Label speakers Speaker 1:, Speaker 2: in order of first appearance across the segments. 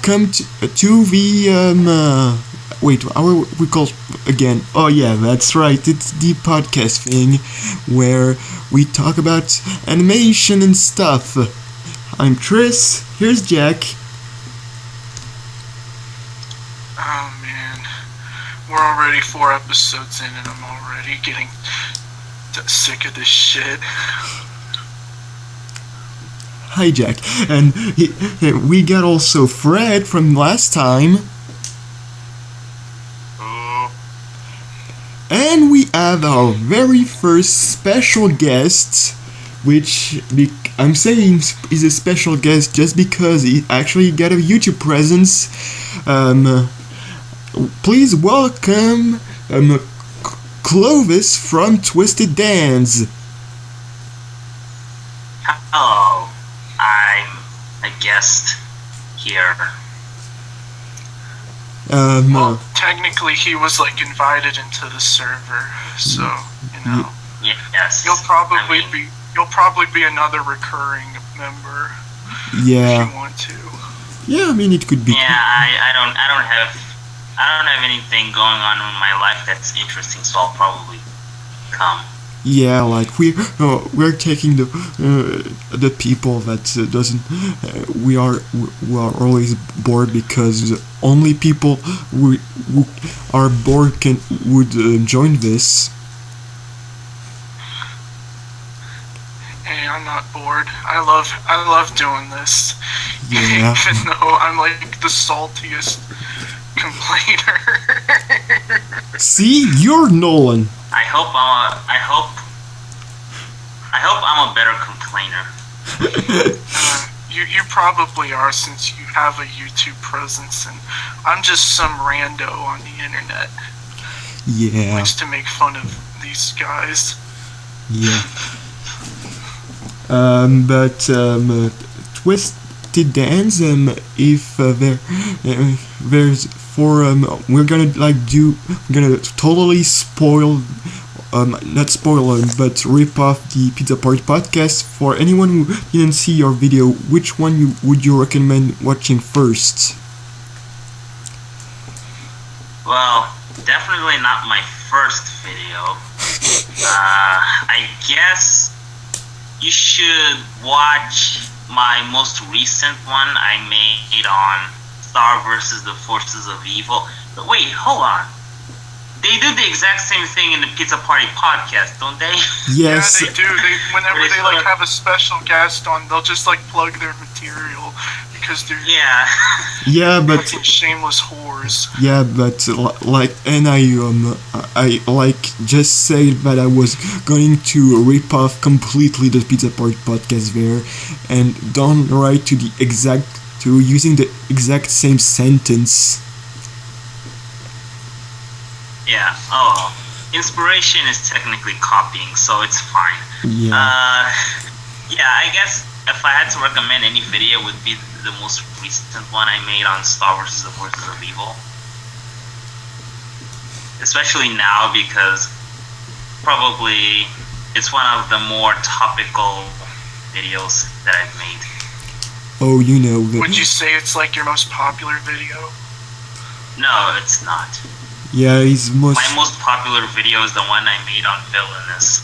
Speaker 1: welcome to the wait, how are we call again? Oh yeah, that's right. It's the podcast thing where we talk about animation and stuff. I'm Tris. Here's Jack.
Speaker 2: Oh man, we're already 4 episodes in, and I'm already getting sick of this shit.
Speaker 1: Hi Jack, and we got also Fred from last time. And we have our very first special guest, which I'm saying is a special guest just because he actually got a YouTube presence. Please welcome Clovis from Twisted Dance.
Speaker 3: Hello, I'm a guest here.
Speaker 2: Well, technically he was invited into the server, so
Speaker 3: Yes.
Speaker 2: You'll probably be another recurring member.
Speaker 1: Yeah.
Speaker 2: If you want to.
Speaker 1: Yeah, I mean it could be.
Speaker 3: Yeah, I don't have anything going on in my life that's interesting, so I'll probably come.
Speaker 1: Yeah, we're taking the people that doesn't we are always bored because only people who are bored would join this.
Speaker 2: Hey, I'm not bored. I love doing this.
Speaker 1: Yeah.
Speaker 2: Even though I'm the saltiest complainer.
Speaker 1: See, you're Nolan.
Speaker 3: I hope I'm a better complainer.
Speaker 2: You probably are, since you have a YouTube presence, and I'm just some rando on the internet.
Speaker 1: Yeah.
Speaker 2: Likes to make fun of these guys.
Speaker 1: Yeah. But Twisted Dance, if there's we're gonna totally spoil. Not spoil but rip off the Pizza Party podcast. For anyone who didn't see your video, which one would you recommend watching first?
Speaker 3: Well, definitely not my first video. I guess you should watch my most recent one I made on Star versus the Forces of Evil. But wait, hold on. They do the exact same thing in the Pizza Party podcast, don't they?
Speaker 1: Yes.
Speaker 2: Yeah, they do. Whenever they have a special guest on, they'll just plug their material because they're
Speaker 1: Yeah, but
Speaker 2: fucking shameless whores.
Speaker 1: yeah, but and I just said that I was going to rip off completely the Pizza Party podcast there, and don't write to using the exact same sentence.
Speaker 3: Yeah, oh, inspiration is technically copying, so it's fine.
Speaker 1: Yeah.
Speaker 3: Yeah, I guess if I had to recommend any video, it would be the most recent one I made on Star vs. the Forces of Evil. Especially now, because probably it's one of the more topical videos that I've made.
Speaker 1: Oh, you know.
Speaker 2: Would you say it's your most popular video?
Speaker 3: No, it's not.
Speaker 1: Yeah,
Speaker 3: my most popular video is the one I made on Villainous.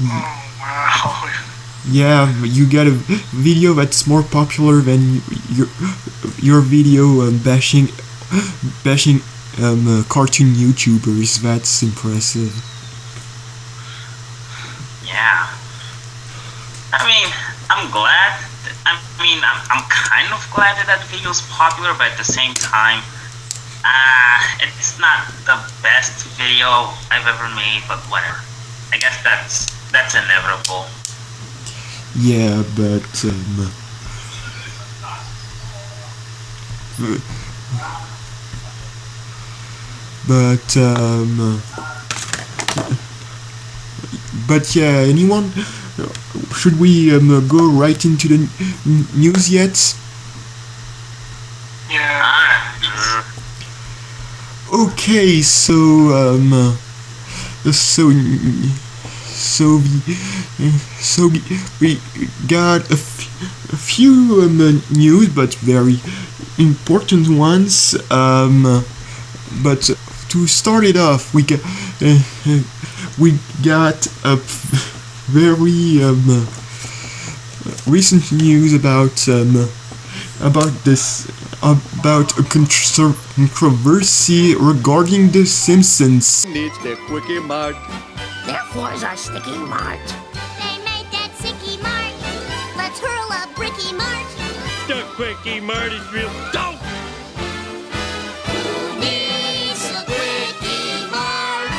Speaker 2: Oh wow.
Speaker 1: Yeah, you got a video that's more popular than your video bashing cartoon YouTubers. That's impressive.
Speaker 3: Yeah. I mean, I'm glad. I'm kind of glad that video's popular, but at the same time, it's not the best video I've ever made, but whatever. I guess that's inevitable.
Speaker 1: Yeah, but yeah. Anyone? Should we go right into the news yet?
Speaker 2: Yeah.
Speaker 1: Okay, so we got a few news, but very important ones. But to start it off, we got a very recent news about a controversy regarding The Simpsons.
Speaker 4: Needs the quickie mart.
Speaker 5: Their floors are sticky mart.
Speaker 6: They made that sticky mart. Let's hurl a bricky mart.
Speaker 4: The quickie mart is real dope.
Speaker 6: Who needs a quickie mart?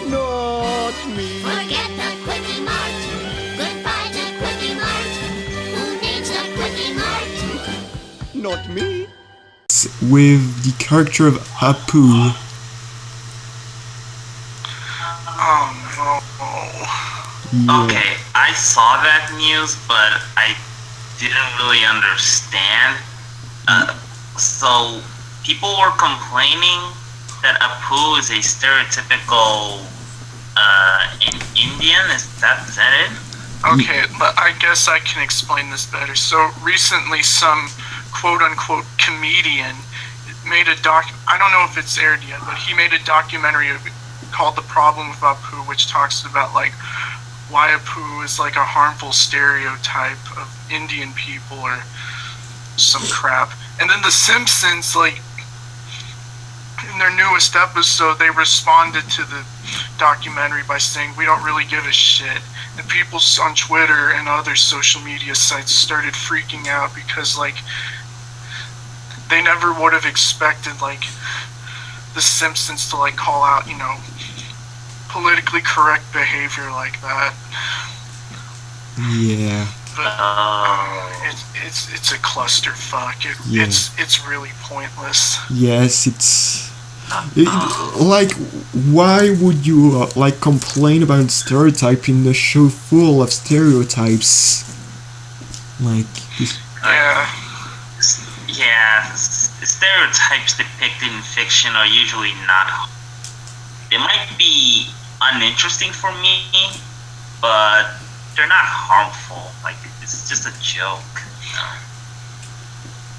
Speaker 4: Not me.
Speaker 6: Forget the quickie mart. Goodbye to quickie mart. Who needs the quickie mart?
Speaker 4: Not me.
Speaker 1: With the character of Apu.
Speaker 2: Oh no.
Speaker 1: Yeah.
Speaker 3: Okay, I saw that news, but I didn't really understand. So people were complaining that Apu is a stereotypical Indian. Is that it?
Speaker 2: Okay, but I guess I can explain this better. So recently, some quote-unquote comedian made a I don't know if it's aired yet, but he made a documentary called The Problem with Apu, which talks about like why Apu is like a harmful stereotype of Indian people or some crap. And then The Simpsons, like in their newest episode, they responded to the documentary by saying, we don't really give a shit. And people on Twitter and other social media sites started freaking out because like they never would have expected like The Simpsons to like call out, you know, politically correct behavior like that.
Speaker 1: Yeah.
Speaker 2: But it's a clusterfuck.
Speaker 1: Yeah.
Speaker 2: It's really pointless.
Speaker 1: Yes, like, why would you like complain about stereotyping a show full of stereotypes? Like,
Speaker 3: Yeah, stereotypes depicted in fiction are usually not. They might be uninteresting for me, but they're not harmful. Like, it's just a joke. You know?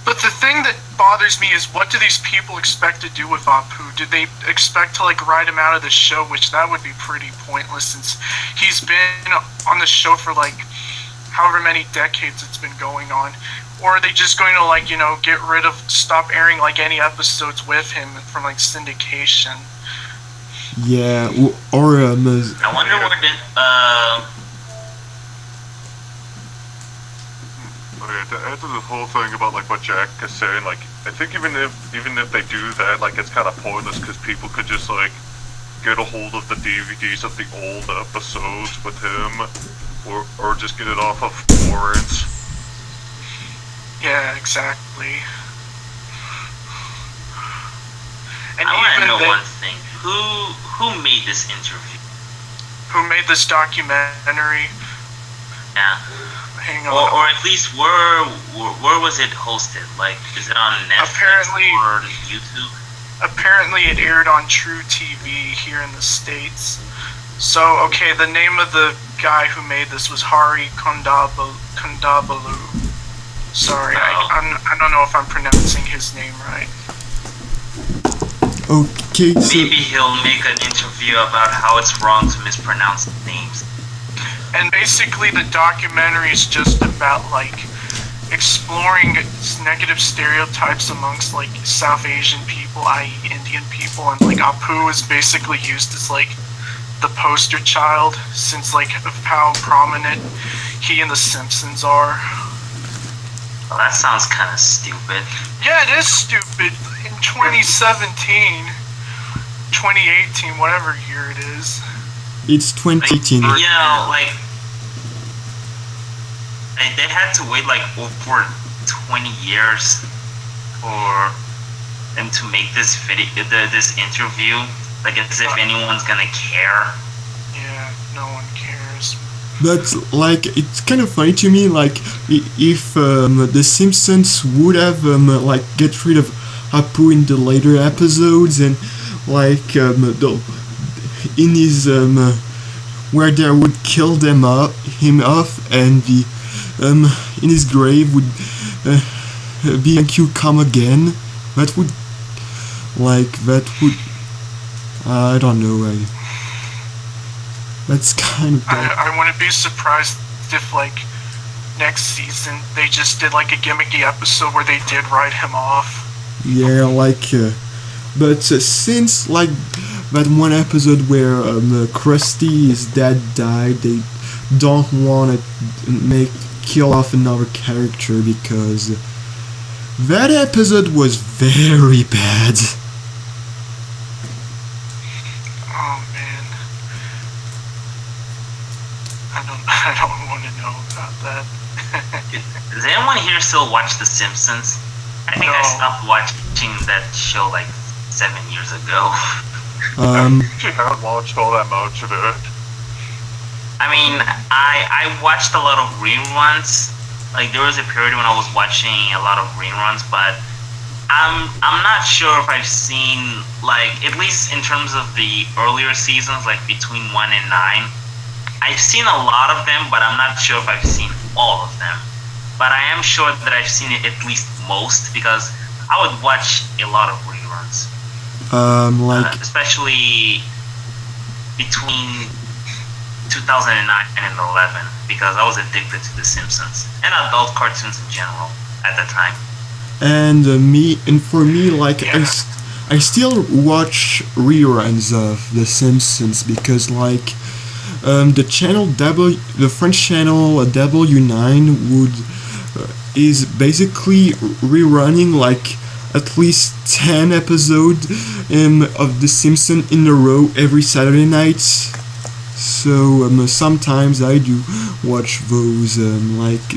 Speaker 2: But the thing that bothers me is, what do these people expect to do with Apu? Did they expect to like write him out of the show? Which that would be pretty pointless, since he's been on the show for like however many decades it's been going on. Or are they just going to like, you know, stop airing like any episodes with him from like syndication?
Speaker 1: yeah, or
Speaker 3: I wonder where did
Speaker 7: Okay, to add to the whole thing about like what Jack is saying, like I think even if they do that, like it's kind of pointless because people could just like get a hold of the DVDs of the old episodes with him, or just get it off of torrents.
Speaker 2: Yeah, exactly. And
Speaker 3: I want to know
Speaker 2: then,
Speaker 3: one thing. Who made this interview?
Speaker 2: who made this documentary?
Speaker 3: Yeah.
Speaker 2: Hang on.
Speaker 3: Or at least where was it hosted? Like, is it on Netflix or YouTube?
Speaker 2: Apparently it aired on True TV here in the States. So, okay, the name of the guy who made this was Hari Kondabalu. Sorry, I don't know if I'm pronouncing his name right.
Speaker 1: okay, so
Speaker 3: Maybe he'll make an interview about how it's wrong to mispronounce names.
Speaker 2: And basically the documentary is just about like exploring negative stereotypes amongst like South Asian people, i.e. Indian people, and like Apu is basically used as like the poster child, since like of how prominent he and the Simpsons are.
Speaker 3: Well, that sounds kind of stupid.
Speaker 2: Yeah, it is stupid. In 2017, 2018, whatever year it is.
Speaker 1: it's 2018.
Speaker 3: You know, like they had to wait like over 20 years for them to make this this interview. Like, as if anyone's gonna care.
Speaker 2: Yeah, no one cares.
Speaker 1: But like, it's kind of funny to me, like if the Simpsons would have like get rid of Apu in the later episodes, and like in his where they would kill him off, and in his grave would be and Q come again. That would I don't know. That's kind of bad.
Speaker 2: I wouldn't be surprised if, like, next season they just did, like, a gimmicky episode where they did write him off.
Speaker 1: Yeah, but since, like, that one episode where Krusty, his dad, died, they don't want to kill off another character because that episode was very bad.
Speaker 2: Oh man, I don't want to know about that.
Speaker 3: Does anyone here still watch The Simpsons? I think I stopped watching that show like 7 years ago.
Speaker 7: I actually haven't watched all that much of it.
Speaker 3: I mean, I watched a lot of reruns. Like, there was a period when I was watching a lot of reruns, but I'm not sure if I've seen, like, at least in terms of the earlier seasons, like between 1 and 9, I've seen a lot of them, but I'm not sure if I've seen all of them. But I am sure that I've seen it at least most, because I would watch a lot of reruns. Especially between 2009 and 11, because I was addicted to The Simpsons and adult cartoons in general at the time.
Speaker 1: And for me, like, I still watch reruns of The Simpsons because, like, the channel the French channel W9 is basically rerunning like at least 10 episodes of The Simpsons in a row every Saturday night. So sometimes I do watch those like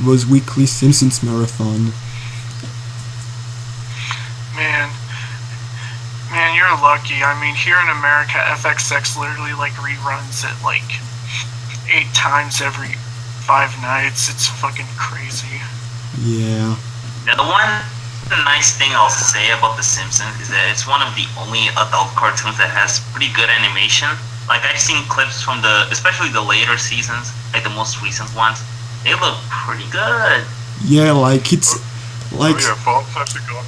Speaker 1: those weekly Simpsons marathon.
Speaker 2: Man, you're lucky. I mean, here in America, FXX literally like reruns it like 8 times every 5 nights. It's fucking crazy.
Speaker 1: Yeah.
Speaker 3: Now, the nice thing I'll say about The Simpsons is that it's one of the only adult cartoons that has pretty good animation. Like, I've seen clips from especially the later seasons, like the most recent ones. They look pretty good.
Speaker 1: Yeah, like it's like.
Speaker 7: Oh yeah, Fox actually got.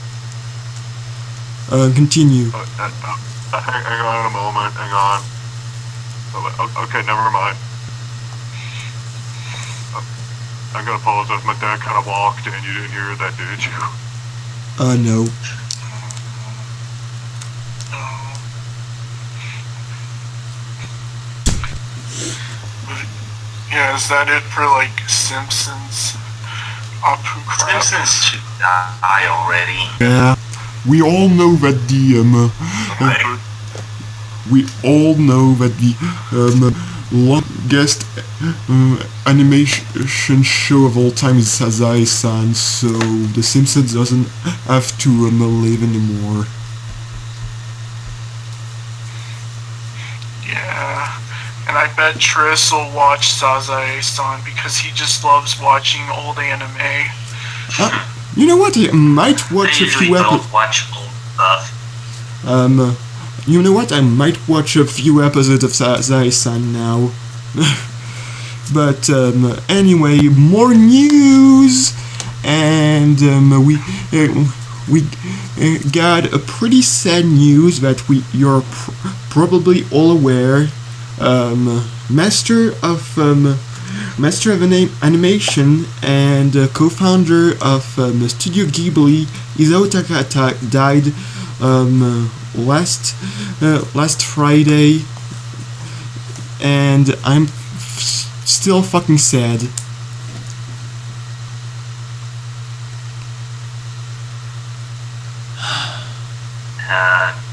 Speaker 1: Continue.
Speaker 7: Hang on a moment. Hang on. Okay, never mind. I'm gonna apologize. My dad kind of walked in. You didn't hear that, did you?
Speaker 1: No.
Speaker 2: Yeah, is that it for like Simpsons? Apu crap.
Speaker 3: Simpsons should die already.
Speaker 1: Yeah. We all know that the longest animation show of all time is Sazae-san, so The Simpsons doesn't have to live anymore.
Speaker 2: Yeah, and I bet Tris will watch Sazae-san because he just loves watching old anime.
Speaker 1: You know what? I might watch a few episodes.
Speaker 3: Watch old stuff.
Speaker 1: You know what? I might watch a few episodes of Sazae-san now. But anyway, more news, and we got a pretty sad news that you're probably all aware. Master of Animation and co-founder of Studio Ghibli, Isao Takahata, died last Friday, and I'm still fucking sad.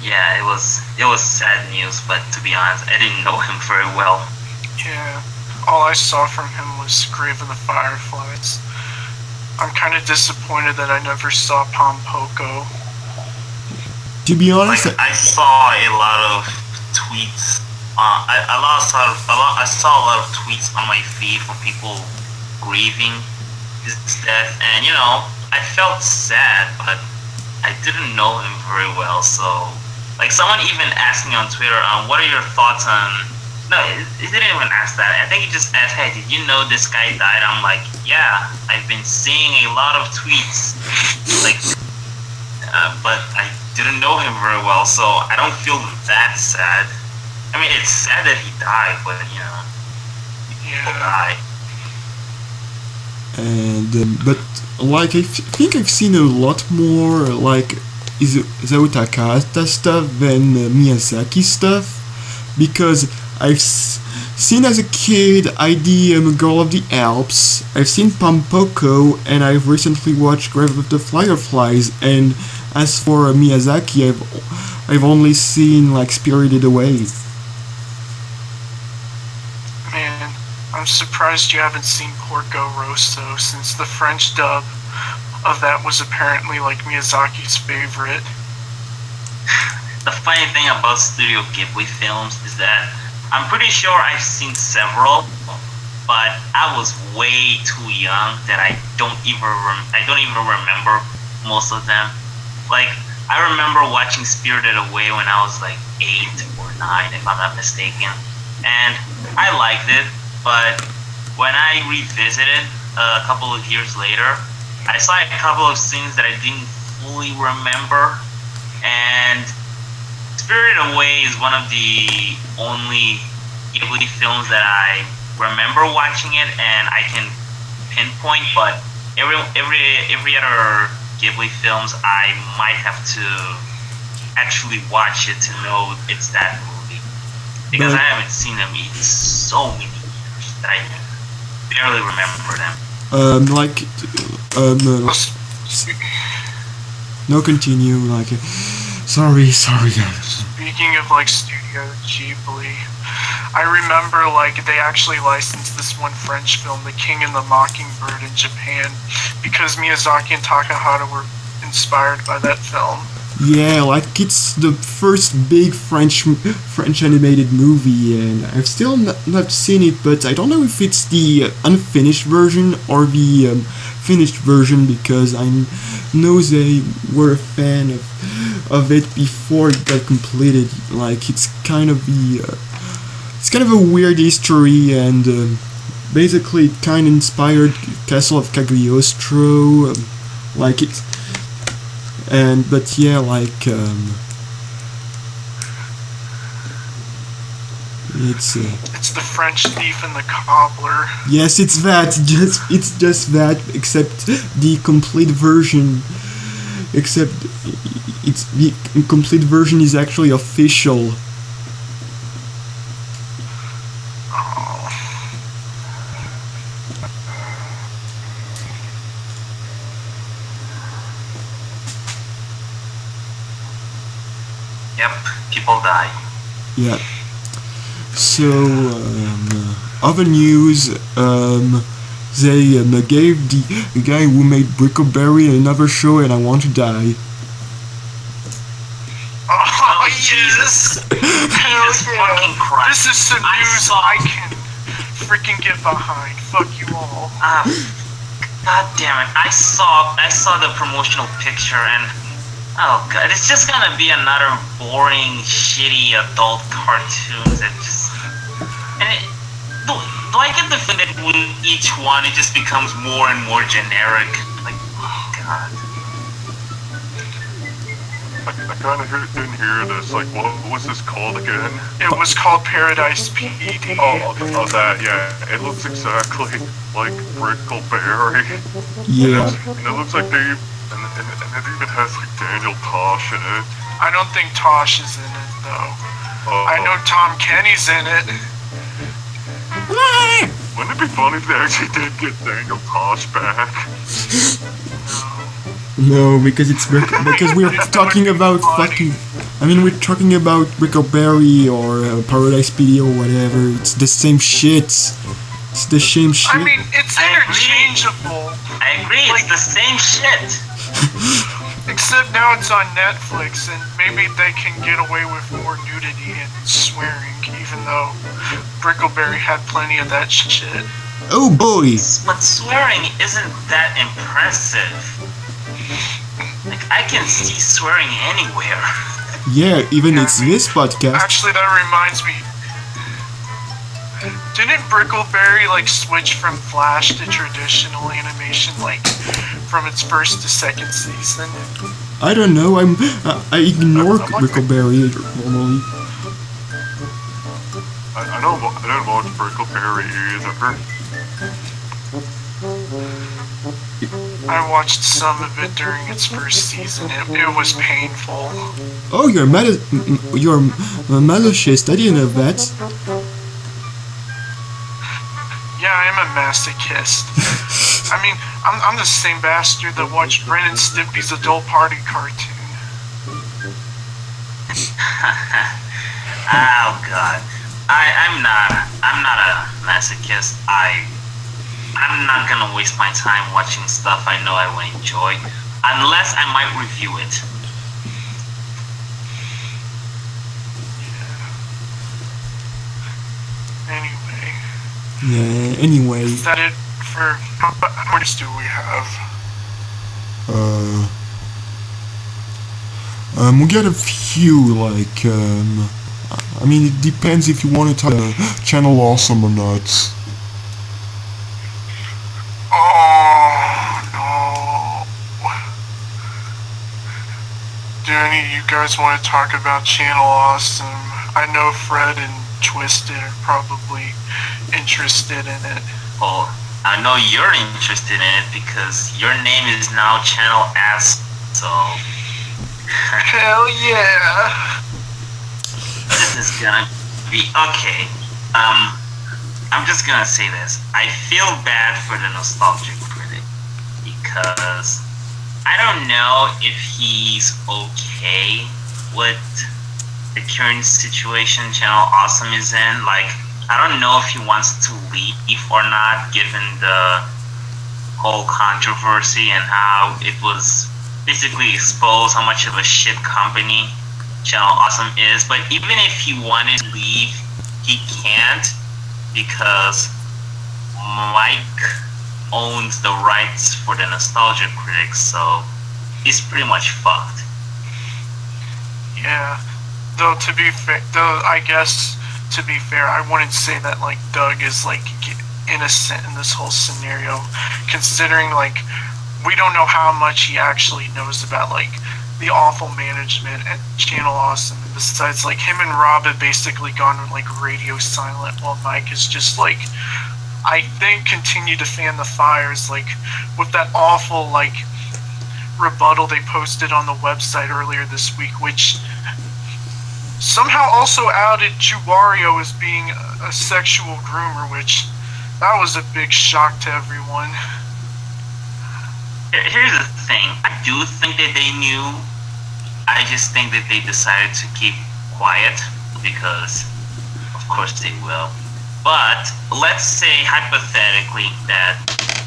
Speaker 3: Yeah, it was sad news, but to be honest, I didn't know him very well.
Speaker 2: Yeah, all I saw from him was Grave of the Fireflies. I'm kind of disappointed that I never saw Pompoko.
Speaker 1: To be honest,
Speaker 3: like, I saw a lot of tweets. I saw a lot of tweets on my feed from people grieving his death, and you know, I felt sad, but I didn't know him very well. So, like, someone even asked me on Twitter, "What are your thoughts on No, he didn't even ask that. I think he just asked, "Hey, did you know this guy died?" I'm like, "Yeah, I've been seeing a lot of tweets, like, but I didn't know him very well, so I don't feel that sad. I mean, it's sad that he died, but you know, people die."
Speaker 1: And but like think I've seen a lot more like Isao Takahata stuff than Miyazaki stuff, because I've seen as a kid ID Girl of the Alps, I've seen Pampoko, and I've recently watched Grave of the Fireflies. And as for Miyazaki, I've only seen like Spirited Away.
Speaker 2: Man, I'm surprised you haven't seen Porco Rosso, since the French dub of that was apparently like Miyazaki's favorite.
Speaker 3: The funny thing about Studio Ghibli films is that I'm pretty sure I've seen several, but I was way too young that I don't even remember most of them. Like, I remember watching Spirited Away when I was like 8 or 9, if I'm not mistaken, and I liked it. But when I revisited a couple of years later, I saw a couple of scenes that I didn't fully remember, and Spirited Away is one of the only Ghibli films that I remember watching it and I can pinpoint, but every other Ghibli films I might have to actually watch it to know it's that movie, because I haven't seen them in so many years that I barely remember them.
Speaker 1: No, continue. Like, sorry, guys.
Speaker 2: Speaking of like Studio Ghibli, I remember like they actually licensed this one French film, The King and the Mockingbird, in Japan, because Miyazaki and Takahata were inspired by that film.
Speaker 1: Yeah, like it's the first big French animated movie, and I've still not seen it, but I don't know if it's the unfinished version or the finished version, because I know they were a fan of it before it got completed. Like it's kind of a weird history, and basically it kind of inspired Castle of Cagliostro, like it's. But yeah, like
Speaker 2: it's the French Thief and the Cobbler.
Speaker 1: Yes, it's just that, except the complete version. Except the complete version is actually official.
Speaker 3: Yep, people die.
Speaker 1: Yeah. So, other news, they gave the guy who made Brickleberry another show, and I Want to Die.
Speaker 2: Oh, yes! Hell yeah! This is some news I can freaking get behind. Fuck you all.
Speaker 3: God damn it! I saw the promotional picture and. Oh god, it's just gonna be another boring, shitty adult cartoon that just... And do I get the feeling that with each one it just becomes more and more generic? Like, oh god.
Speaker 7: I kinda didn't hear this, like, what was this called again?
Speaker 2: It was called Paradise PD.
Speaker 7: Oh, that, yeah. It looks exactly like Brickleberry.
Speaker 1: Yeah.
Speaker 7: And it looks like they... And it even has like Daniel Tosh in it.
Speaker 2: I don't think Tosh is in it though. I know Tom Kenny's in it.
Speaker 7: Wouldn't it be funny if they actually did get Daniel Tosh back?
Speaker 1: No, because because we're talking about fucking. I mean, we're talking about Brickleberry or Paradise PD or whatever. It's the same shit. It's the same shit.
Speaker 2: I mean, it's interchangeable.
Speaker 3: I agree, it's the same shit.
Speaker 2: Except now it's on Netflix, and maybe they can get away with more nudity and swearing, even though Brickleberry had plenty of that shit.
Speaker 1: Oh boy!
Speaker 3: But swearing isn't that impressive. Like, I can see swearing anywhere.
Speaker 1: Yeah, even it's this podcast.
Speaker 2: Actually, that reminds me. Didn't Brickleberry like switch from Flash to traditional animation like from its first to second season?
Speaker 1: I don't know. I ignore Brickleberry normally.
Speaker 7: I don't watch Brickleberry either.
Speaker 2: I watched some of it during its first season. It was painful.
Speaker 1: Oh, you're a masochist. I didn't know that.
Speaker 2: Yeah, I am a masochist. I mean, I'm the same bastard that watched Ren and Stimpy's adult party cartoon.
Speaker 3: Oh god. I'm not a masochist. I'm not gonna waste my time watching stuff I know I will enjoy, unless I might review it.
Speaker 2: Yeah.
Speaker 1: Anyway.
Speaker 2: Is that it for how much do we have?
Speaker 1: We got a few, like, I mean, it depends if you want to talk Channel Awesome or not.
Speaker 2: Oh, no. Do any of you guys want to talk about Channel Awesome? I know Fred and Twisted are probably interested in it.
Speaker 3: Oh, I know you're interested in it because your name is now Channel Ass, so...
Speaker 2: Hell yeah!
Speaker 3: This is gonna be... Okay, I'm just gonna say this. I feel bad for the nostalgic critic because I don't know if he's okay with the current situation Channel Awesome is in. Like, I don't know if he wants to leave or not, given the whole controversy and how it was basically exposed how much of a shit company Channel Awesome is. But even if he wanted to leave, he can't, because Mike owns the rights for the nostalgia critics, so he's pretty much fucked.
Speaker 2: Yeah. Though to be fair, I guess to be fair, I wouldn't say that like Doug is like innocent in this whole scenario, considering like we don't know how much he actually knows about like the awful management at Channel Awesome. And besides, like him and Rob have basically gone like radio silent, while Mike is just like, I think, continue to fan the fires, like with that awful like rebuttal they posted on the website earlier this week, which somehow also outed Juwario as being a sexual groomer, which that was a big shock to everyone.
Speaker 3: Here's the thing. I do think that they knew. I just think that they decided to keep quiet because, of course, they will. But let's say hypothetically that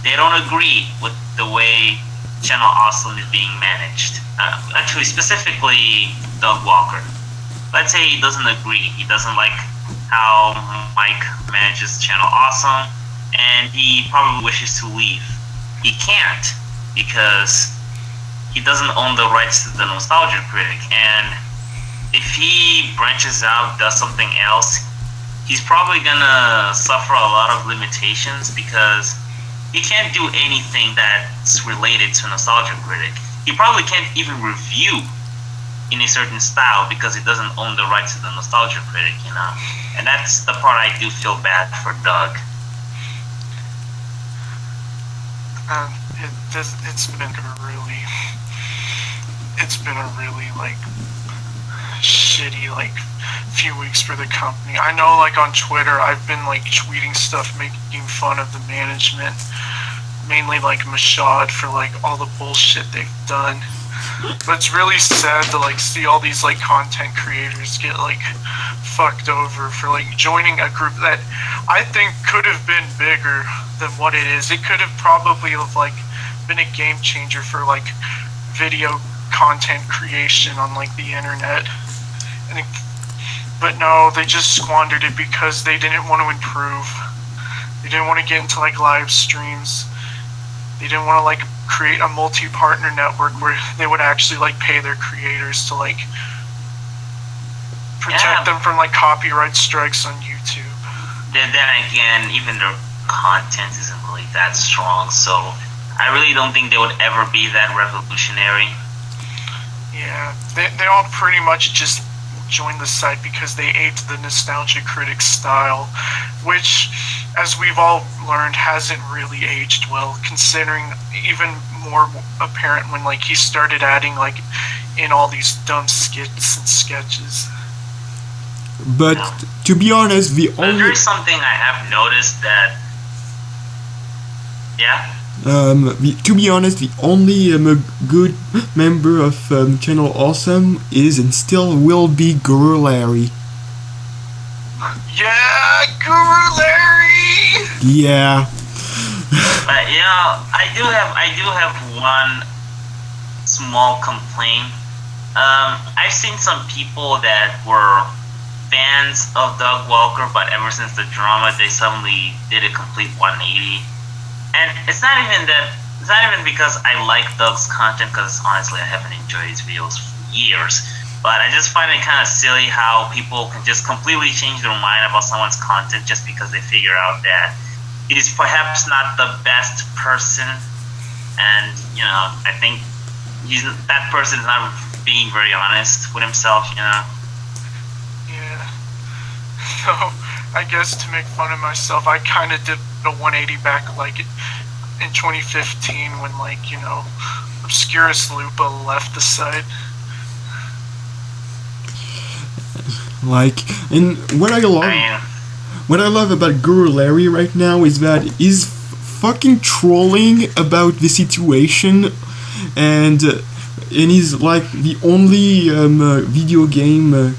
Speaker 3: they don't agree with the way Channel Awesome is being managed. Actually, specifically Doug Walker. Let's say he doesn't agree. He doesn't like how Mike manages Channel Awesome, and he probably wishes to leave. He can't, because he doesn't own the rights to the nostalgia critic, and if he branches out, does something else, he's probably gonna suffer a lot of limitations, because he can't do anything that's related to nostalgia critic. He probably can't even review in a certain style because he doesn't own the rights to the nostalgia critic, you know? And that's the part I do feel bad for Doug.
Speaker 2: It's been a really like shitty like few weeks for the company. I know like on Twitter I've been like tweeting stuff making fun of the management, mainly like Mashad, for like all the bullshit they've done. But it's really sad to like see all these like content creators get like fucked over for like joining a group that I think could have been bigger than what it is. It could have probably like been a game changer for like video content creation on like the internet. But no, they just squandered it because they didn't want to improve. They didn't want to get into like live streams. They didn't want to like create a multi-partner network where they would actually like pay their creators to like protect them from like copyright strikes on YouTube.
Speaker 3: then again, even their content isn't really that strong, so I really don't think they would ever be that revolutionary.
Speaker 2: Yeah, they all pretty much just joined the site because they ate the nostalgia critic style, which, as we've all learned, hasn't really aged well, considering even more apparent when like he started adding like in all these dumb skits and sketches.
Speaker 1: But to be honest, the
Speaker 3: But
Speaker 1: only
Speaker 3: there's something I have noticed that, yeah.
Speaker 1: to be honest, the only good member of Channel Awesome is and still will be Guru Larry.
Speaker 2: Yeah, Guru Larry.
Speaker 1: Yeah.
Speaker 3: But you know, I do have one small complaint. I've seen some people that were fans of Doug Walker, but ever since the drama, they suddenly did a complete 180. And it's not even because I like Doug's content, because honestly I haven't enjoyed his videos for years. But I just find it kind of silly how people can just completely change their mind about someone's content just because they figure out that he's perhaps not the best person, and you know, I think that person's not being very honest with himself, you know.
Speaker 2: Yeah. So I guess to make fun of myself, I kind of did a 180 back like in 2015 when like, you know, Obscurus Lupa left the site.
Speaker 1: Like, and what I love about Guru Larry right now is that he's fucking trolling about the situation, and he's like the only video game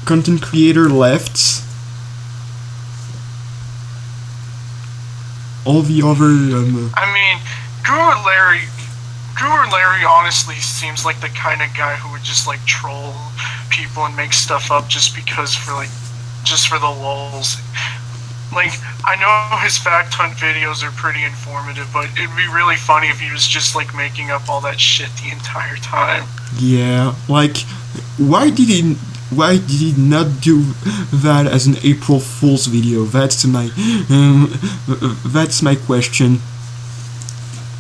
Speaker 1: content creator left. All the other
Speaker 2: I mean, Guru Larry honestly seems like the kind of guy who would just like troll people and make stuff up just for the lulz. Like, I know his fact hunt videos are pretty informative, but it'd be really funny if he was just like making up all that shit the entire time.
Speaker 1: Yeah, like, why did he not do that as an April Fool's video? That's my question.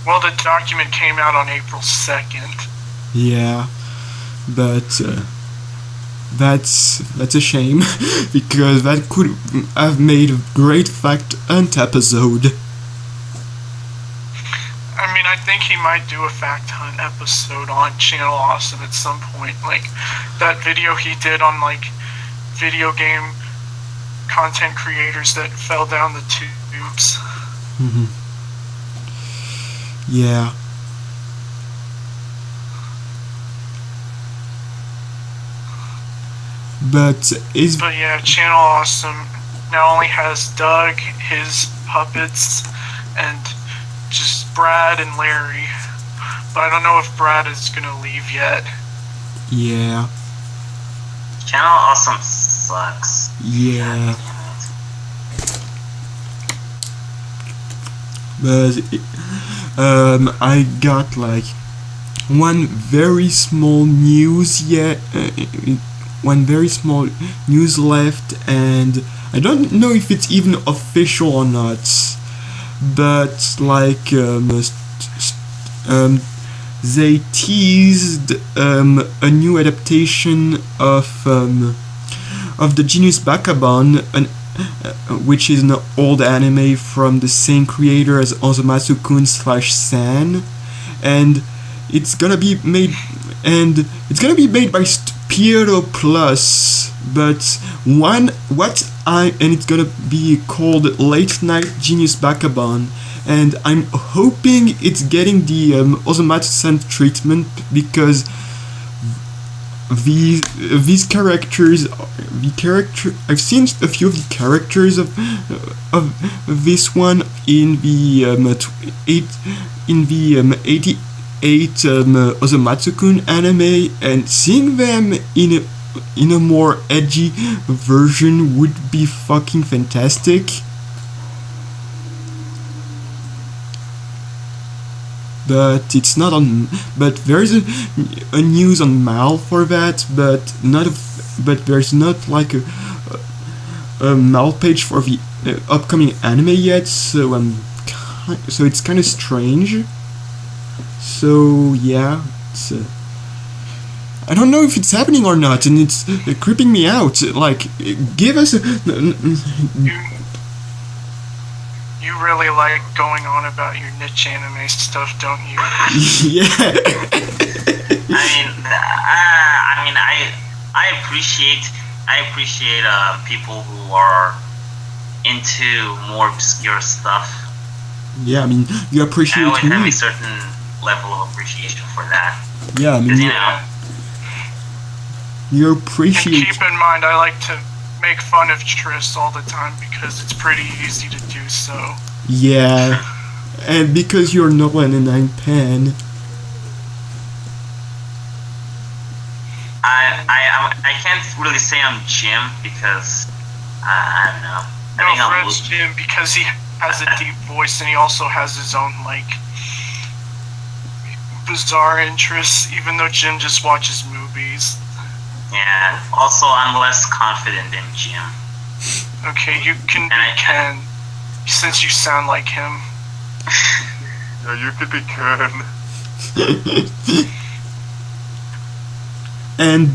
Speaker 2: Well, the document came out on April 2nd.
Speaker 1: Yeah, but that's a shame because that could have made a great fact hunt episode.
Speaker 2: I mean, I think he might do a fact hunt episode on Channel Awesome at some point. Like, that video he did on, like, video game content creators that fell down the tubes.
Speaker 1: Mm-hmm. Yeah. But
Speaker 2: yeah, Channel Awesome now only has Doug, his puppets, and just Brad and Larry. But I don't know if Brad is gonna leave yet.
Speaker 1: Yeah.
Speaker 3: Channel Awesome sucks.
Speaker 1: Yeah. But I got like one very small news left, and I don't know if it's even official or not, but like they teased a new adaptation of the Genuis Bakabon, which is an old anime from the same creator as Osamu San, and it's gonna be made by Piero Plus, but it's gonna be called Late Night Genuis Bakabon, and I'm hoping it's getting the Osamu-san treatment, because these characters, I've seen a few of the characters of this one in the 88 Osamu anime, and seeing them in a more edgy version would be fucking fantastic. But it's not on. But there's a news on Mal for that. But there's not like mail page for the upcoming anime yet, so so it's kind of strange. So yeah, it's, I don't know if it's happening or not, and it's creeping me out. Like, give us a...
Speaker 2: You really like going on about your niche anime stuff, don't you?
Speaker 1: Yeah.
Speaker 3: I appreciate people who are into more obscure stuff.
Speaker 1: Yeah, I mean, you appreciate
Speaker 3: I always
Speaker 1: me.
Speaker 3: have a certain level of appreciation for that.
Speaker 1: Yeah, I mean,
Speaker 3: You know.
Speaker 1: you
Speaker 2: And
Speaker 1: appreciate...
Speaker 2: keep in mind, I like to make fun of Triss all the time because it's pretty easy to do so.
Speaker 1: Yeah, and because you're Nolan and I'm Pan.
Speaker 3: I can't really say I'm Jim because I don't know. I think
Speaker 2: No,
Speaker 3: I'm
Speaker 2: Fred's Jim because he has a deep voice and he also has his own, like, bizarre interests, even though Jim just watches movies.
Speaker 3: Yeah. Also, I'm less confident than Jim.
Speaker 2: Okay, you can be Ken, since you sound like him.
Speaker 7: Yeah, you could be Ken.
Speaker 1: And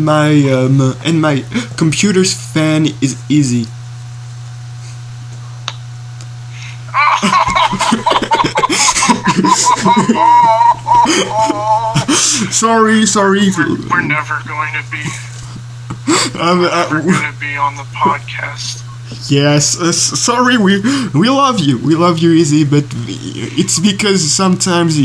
Speaker 1: my computer's fan is easy. Sorry.
Speaker 2: We're never going to be. We're going to be on the podcast.
Speaker 1: Yes, sorry, we love you. We love you, Izzy, but it's because sometimes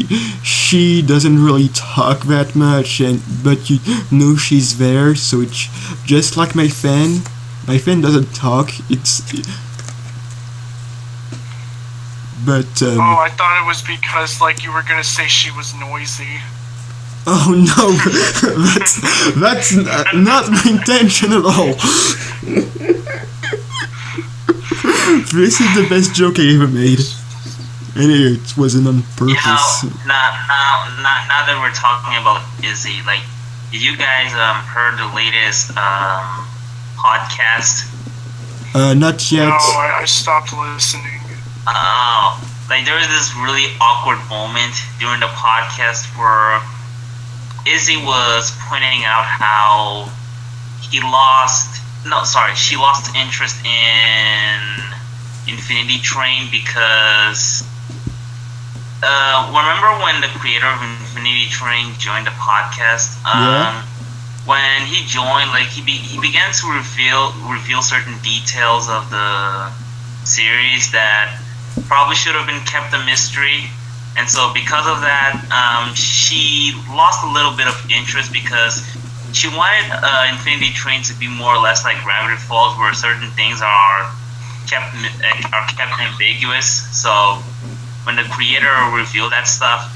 Speaker 1: she doesn't really talk that much, but you know she's there, so it's just like my fan. My fan doesn't talk, but,
Speaker 2: Oh, I thought it was because, like, you were going to say she was noisy.
Speaker 1: oh no, that's not my intention at all. This is the best joke I ever made. Anyway, it wasn't on purpose.
Speaker 3: You know, now that we're talking about Izzy, like, did you guys heard the latest podcast?
Speaker 1: Not yet.
Speaker 2: No, I stopped listening.
Speaker 3: Oh, like there was this really awkward moment during the podcast where Izzy was pointing out how she lost interest in Infinity Train because remember when the creator of Infinity Train joined the podcast?
Speaker 1: Yeah.
Speaker 3: When he joined, like he began to reveal certain details of the series that probably should have been kept a mystery. And so because of that, she lost a little bit of interest because she wanted Infinity Train to be more or less like Gravity Falls, where certain things are kept ambiguous. So when the creator revealed that stuff,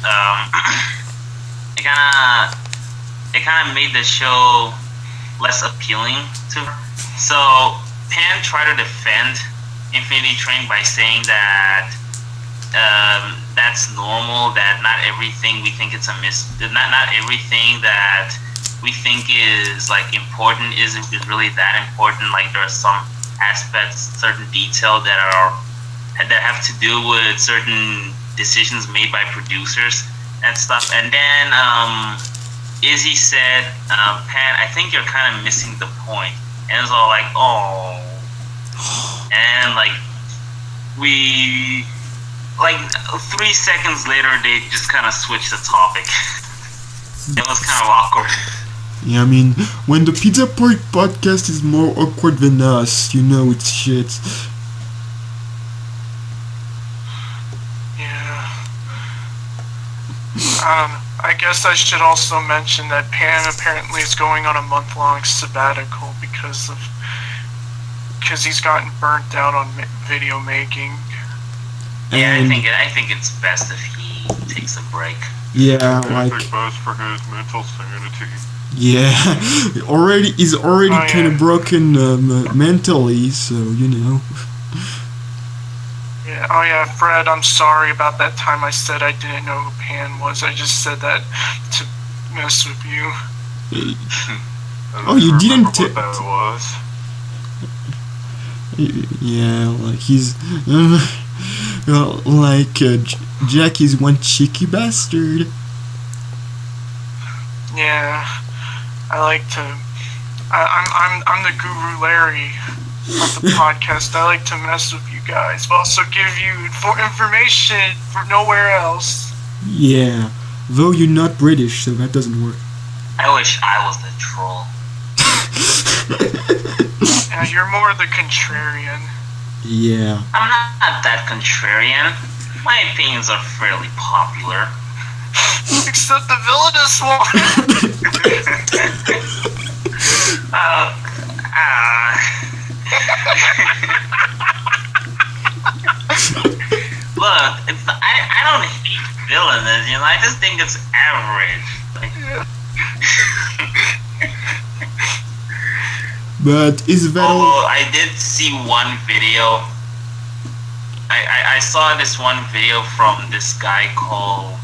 Speaker 3: it kind of made the show less appealing to her. So Pan tried to defend Infinity Train by saying that that's normal, that not everything we think not everything that we think is like important is really that important. Like there are some aspects, certain detail that have to do with certain decisions made by producers and stuff. And then Izzy said, Pan, I think you're kind of missing the point. And it was all like, oh. And like 3 seconds later, they just kind of switched the topic. It was kind of awkward.
Speaker 1: Yeah, I mean, when the Pizza Point podcast is more awkward than us, you know it's shit.
Speaker 2: Yeah. I guess I should also mention that Pan apparently is going on a month-long sabbatical because he's gotten burnt out on video making.
Speaker 3: Yeah,
Speaker 1: And
Speaker 3: I think it's best if he takes a break.
Speaker 1: yeah,
Speaker 7: I
Speaker 1: like,
Speaker 7: think best for his mental sanity.
Speaker 1: yeah, he's already
Speaker 2: Oh,
Speaker 1: kind of
Speaker 2: yeah.
Speaker 1: broken mentally, so you know.
Speaker 2: Yeah. Oh yeah, Fred, I'm sorry about that time I said I didn't know who Pan was. I just said that to mess with you.
Speaker 7: I
Speaker 1: Oh, you
Speaker 7: don't
Speaker 1: didn't
Speaker 7: remember what that was.
Speaker 1: Yeah, like he's Jack is one cheeky bastard.
Speaker 2: Yeah, I like to. I'm the Guru Larry of the podcast. I like to mess with you guys, but also give you information for nowhere else.
Speaker 1: Yeah, though you're not British, so that doesn't work.
Speaker 3: I wish I was the troll.
Speaker 2: Yeah, you're more the contrarian.
Speaker 1: Yeah.
Speaker 3: I'm not that contrarian. My opinions are fairly popular.
Speaker 2: Except the villainous one.
Speaker 3: Look, I don't hate villainous, you know, I just think it's average. Like,
Speaker 1: But is that all?
Speaker 3: although I did see one video. I saw this one video from this guy called,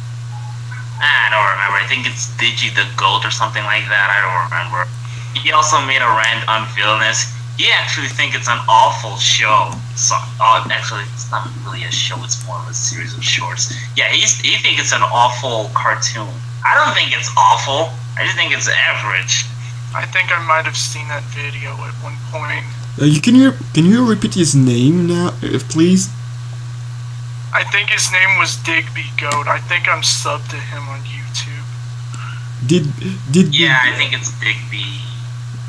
Speaker 3: I don't remember, I think it's Digi the Goat or something like that, I don't remember. He also made a rant on villainous. He actually think it's an awful show. So, actually, it's not really a show, it's more of a series of shorts. Yeah, he think it's an awful cartoon. I don't think it's awful, I just think it's average.
Speaker 2: I think I might have seen that video at one point.
Speaker 1: Can you repeat his name now, please?
Speaker 2: I think his name was Digby Goat. I think I'm subbed to him on YouTube.
Speaker 1: Did
Speaker 3: Yeah, I think it's Digby.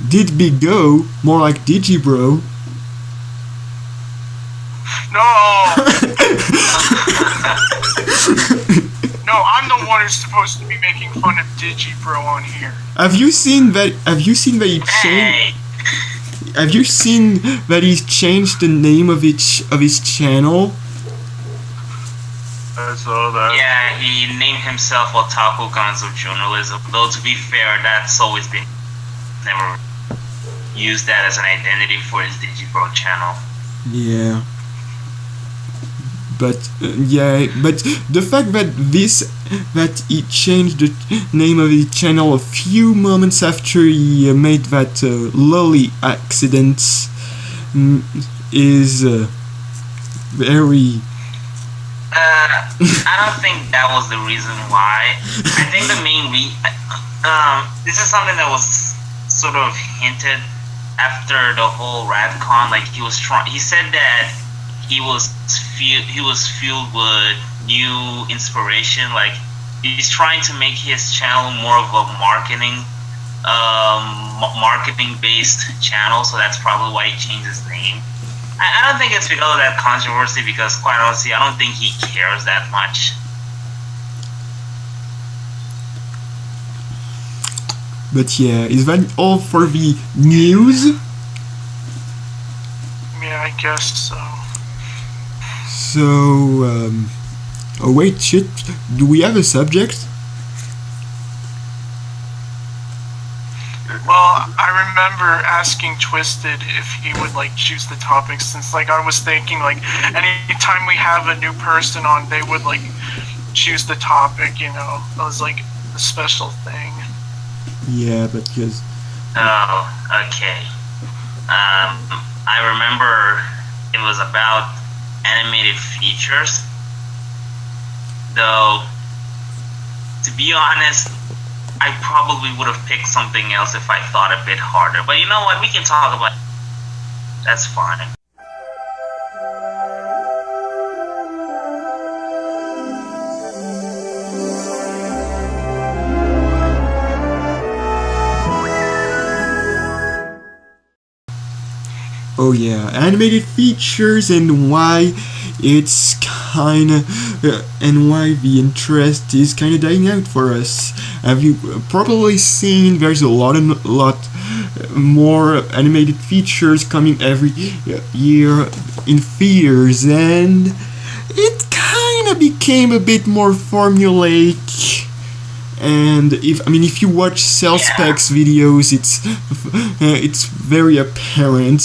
Speaker 1: Digby go more like Digibro?
Speaker 2: No! No, I'm the one who's supposed to be making fun of Digibro on here.
Speaker 1: Have you seen that he changed?
Speaker 3: Hey!
Speaker 1: Have you seen that he's changed the name of his channel?
Speaker 7: I saw that.
Speaker 3: Yeah, he named himself Otaku Guns of Journalism. Though to be fair, that's always been never used that as an identity for his Digibro channel.
Speaker 1: Yeah. But the fact that he changed the name of his channel a few moments after he made that lolly accident is very.
Speaker 3: I don't think that was the reason why. I think the main this is something that was sort of hinted after the whole RadCon. Like he said that he was filled with new inspiration. Like he's trying to make his channel more of a marketing based channel. So that's probably why he changed his name. I don't think it's because of that controversy, because quite honestly, I don't think he cares that much.
Speaker 1: But yeah, is that all for the news?
Speaker 2: Yeah, I guess so.
Speaker 1: So, oh wait, shit, do we have a subject?
Speaker 2: Well, I remember asking Twisted if he would like choose the topic, since like I was thinking like anytime we have a new person on, they would like choose the topic, you know. That was like a special thing.
Speaker 1: Yeah, but because...
Speaker 3: Oh, okay. I remember it was about animated features. Though, to be honest, I probably would have picked something else if I thought a bit harder. But you know what? We can talk about it. That's fine.
Speaker 1: Oh yeah, animated features and why it's kinda and why the interest is kinda dying out for us. Have you probably seen there's a lot more animated features coming every year in theaters, and it kinda became a bit more formulaic. And if you watch Cellspec's videos, it's very apparent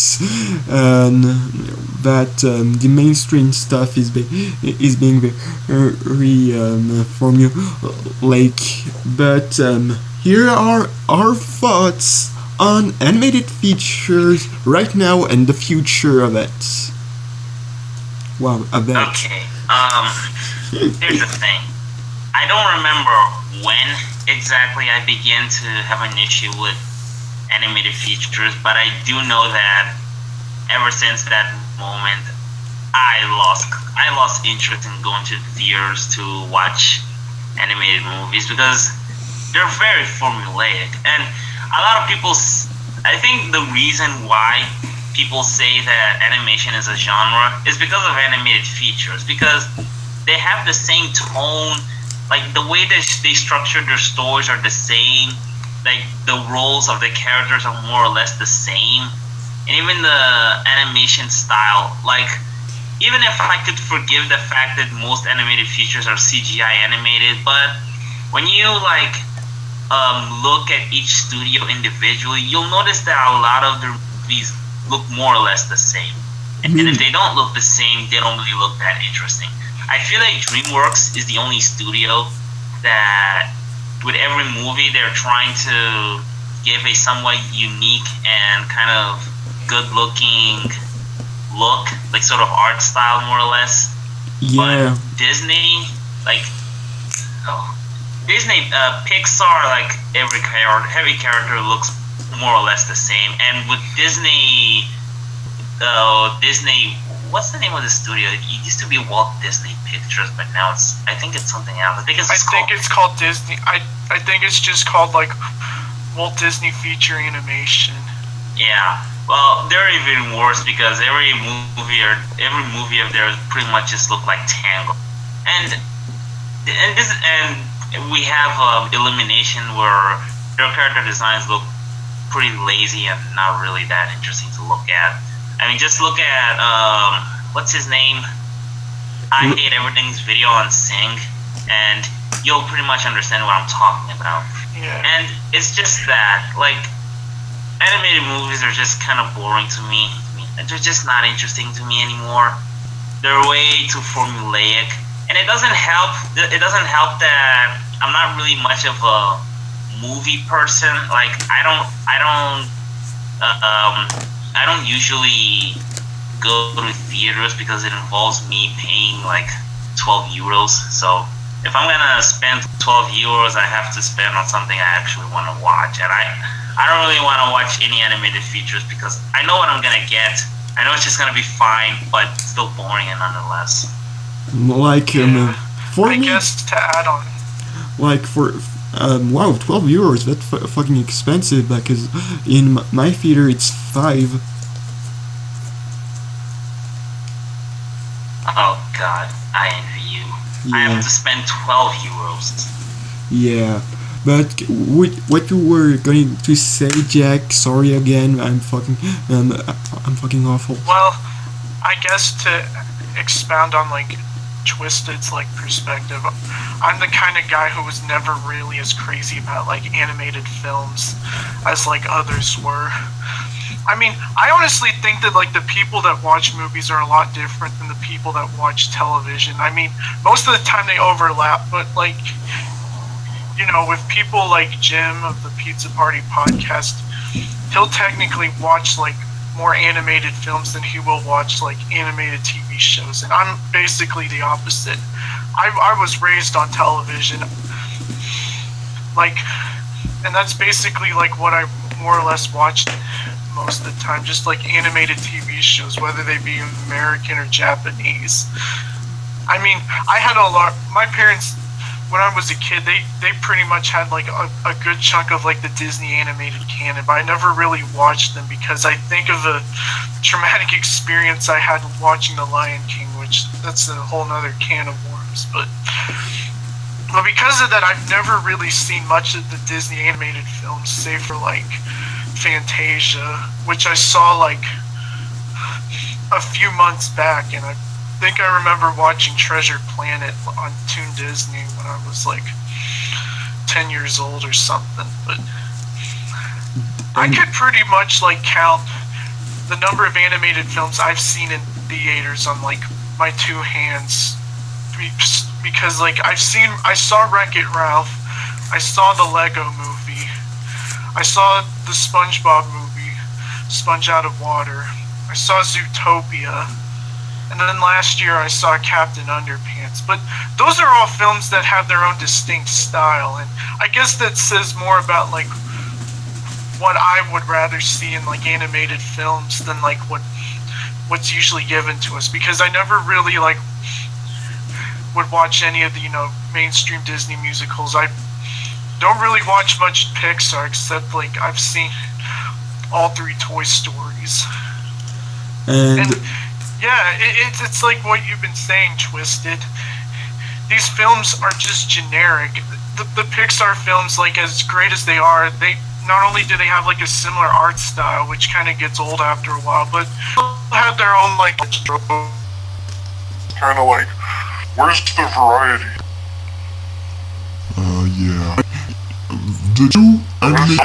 Speaker 1: that the mainstream stuff is being very formulaic. But here are our thoughts on animated features right now and the future of it. Wow, I bet.
Speaker 3: Okay. Here's the thing. I don't remember when exactly I began to have an issue with animated features, but I do know that ever since that moment, I lost interest in going to theaters to watch animated movies because they're very formulaic. And a lot of people, I think the reason why people say that animation is a genre is because of animated features, because they have the same tone, like the way they structure their stories are the same, like the roles of the characters are more or less the same, and even the animation style, like even if I could forgive the fact that most animated features are CGI animated, but when you like look at each studio individually, you'll notice that a lot of their movies look more or less the same. And if they don't look the same, they don't really look that interesting. I feel like DreamWorks is the only studio that, with every movie, they're trying to give a somewhat unique and kind of good-looking look, like sort of art style, more or less.
Speaker 1: Yeah.
Speaker 3: But Disney, like, Pixar, like every character looks more or less the same. And with Disney, what's the name of the studio? It used to be Walt Disney Pictures, but now I think it's something else. I think it's
Speaker 2: called Disney. I think it's just called like Walt Disney Feature Animation.
Speaker 3: Yeah. Well, they're even worse because every movie of theirs pretty much just look like Tangled. And we have Illumination, where their character designs look pretty lazy and not really that interesting to look at. I mean, just look at what's his name? I Hate Everything's video on Sing, and you'll pretty much understand what I'm talking about.
Speaker 2: Yeah.
Speaker 3: And it's just that, like, animated movies are just kind of boring to me. They're just not interesting to me anymore. They're way too formulaic, and it doesn't help. It doesn't help that I'm not really much of a movie person. Like, I don't usually go to theaters because it involves me paying like 12 euros. So if I'm gonna spend 12 euros, I have to spend on something I actually want to watch. And I don't really want to watch any animated features because I know what I'm gonna get. I know it's just gonna be fine, but still boring and nonetheless.
Speaker 1: Like for
Speaker 2: I
Speaker 1: me,
Speaker 2: guess to add on.
Speaker 1: like for wow, 12 euros, that's fucking expensive, because in my theater it's 5.
Speaker 3: Oh god, I envy you.
Speaker 1: Yeah.
Speaker 3: I have to spend 12 euros.
Speaker 1: Yeah, but what you were going to say, Jack? Sorry again, I'm fucking awful.
Speaker 2: Well, I guess to expound on like Twisted's like perspective, I'm the kind of guy who was never really as crazy about like animated films as like others were. I mean, I honestly think that like the people that watch movies are a lot different than the people that watch television. I mean, most of the time they overlap, but like, you know, with people like Jim of the Pizza Party podcast, he'll technically watch like more animated films than he will watch like animated TV shows, and I'm basically the opposite. I was raised on television, like, and that's basically like what I more or less watched most of the time, just like animated TV shows, whether they be American or Japanese. I mean, I had a lot, my parents, when I was a kid, they pretty much had like a good chunk of like the Disney animated canon, but I never really watched them because I think of the traumatic experience I had watching The Lion King, which that's a whole nother can of worms. But because of that, I've never really seen much of the Disney animated films, save for like Fantasia, which I saw like a few months back, and I think I remember watching Treasure Planet on Toon Disney when I was like 10 years old or something. But I could pretty much like count the number of animated films I've seen in theaters on like my two hands, because like I saw Wreck-It Ralph, I saw the Lego Movie, I saw the SpongeBob movie, Sponge Out of Water. I saw Zootopia. And then last year I saw Captain Underpants. But those are all films that have their own distinct style. And I guess that says more about like what I would rather see in like animated films than like what's usually given to us. Because I never really like would watch any of the, mainstream Disney musicals. I don't really watch much Pixar, except like I've seen all 3 Toy Stories. And yeah, it's like what you've been saying, Twisted. These films are just generic. The Pixar films, like as great as they are, they not only do they have like a similar art style, which kind of gets old after a while, but have their own like
Speaker 7: kind of like, where's the variety?
Speaker 1: Yeah. Did you?
Speaker 7: What's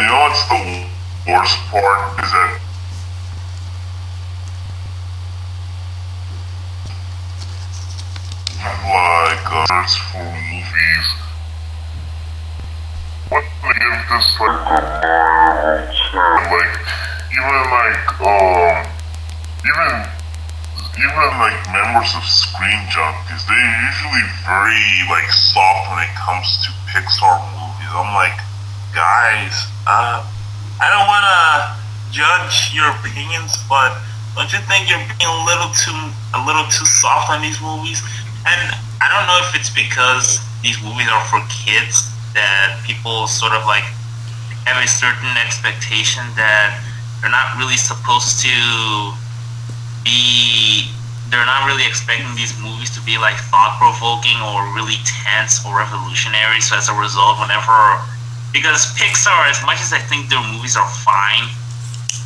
Speaker 7: the worst part is that like search for movies. What they give this like even like members of Screen Junkies, they're usually very like soft when it comes to Pixar movies. I'm like, guys, I don't wanna judge your opinions, but don't you think you're being a little too soft on these movies? And I don't know if it's because these movies are for kids that people sort of like have a certain expectation that they're not really supposed to be. They're not really expecting these movies to be like thought-provoking or really tense or revolutionary. So as a result, because Pixar, as much as I think their movies are fine,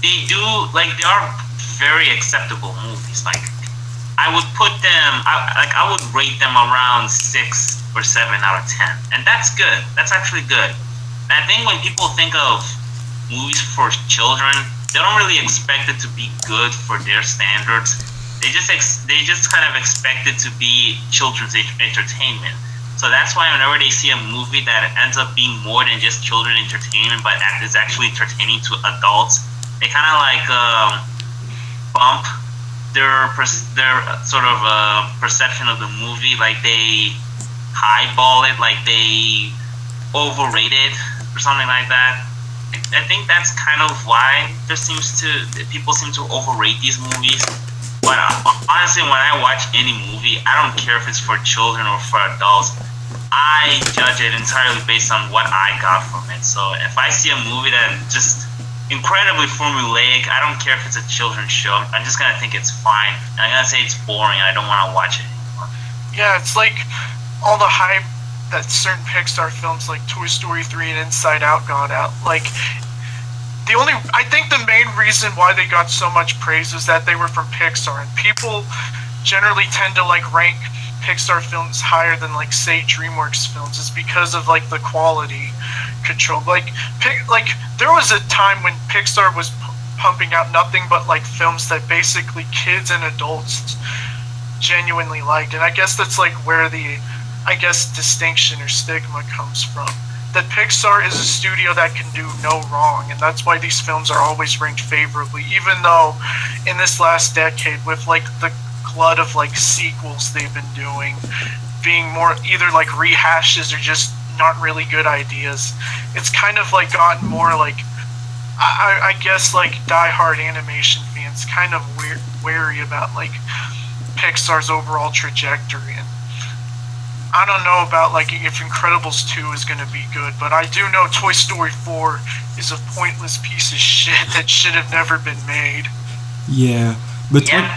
Speaker 7: they are very acceptable movies. Like I would put them, I would rate them around 6 or 7 out of 10, and that's good. That's actually good. And I think when people think of movies for children, they don't really expect it to be good for their standards. They just kind of expect it to be children's entertainment. So that's why whenever they see a movie that ends up being more than just children entertainment, but is actually entertaining to adults, they kind of like bump their sort of perception of the movie, like they highball it, like they overrate it or something like that. I think that's kind of why people seem to overrate these movies. But honestly, when I watch any movie, I don't care if it's for children or for adults. I judge it entirely based on what I got from it. So if I see a movie that just incredibly formulaic, I don't care if it's a children's show, I'm just gonna think it's fine, and I'm gonna say it's boring and I don't want to watch it anymore.
Speaker 2: Yeah, it's like all the hype that certain Pixar films like Toy Story 3 and Inside Out got out. Like, I think the main reason why they got so much praise is that they were from Pixar, and people generally tend to like rank Pixar films higher than like say DreamWorks films is because of like the quality control. Like there was a time when Pixar was pumping out nothing but like films that basically kids and adults genuinely liked, and I guess that's like where the distinction or stigma comes from. That Pixar is a studio that can do no wrong, and that's why these films are always ranked favorably, even though in this last decade, with like the glut of like sequels they've been doing, being more either like rehashes or just not really good ideas, it's kind of like gotten more like, I guess like diehard animation fans kind of wary about like Pixar's overall trajectory. And I don't know about like if Incredibles 2 is going to be good, but I do know Toy Story 4 is a pointless piece of shit that should have never been made.
Speaker 1: Yeah, but
Speaker 3: yeah,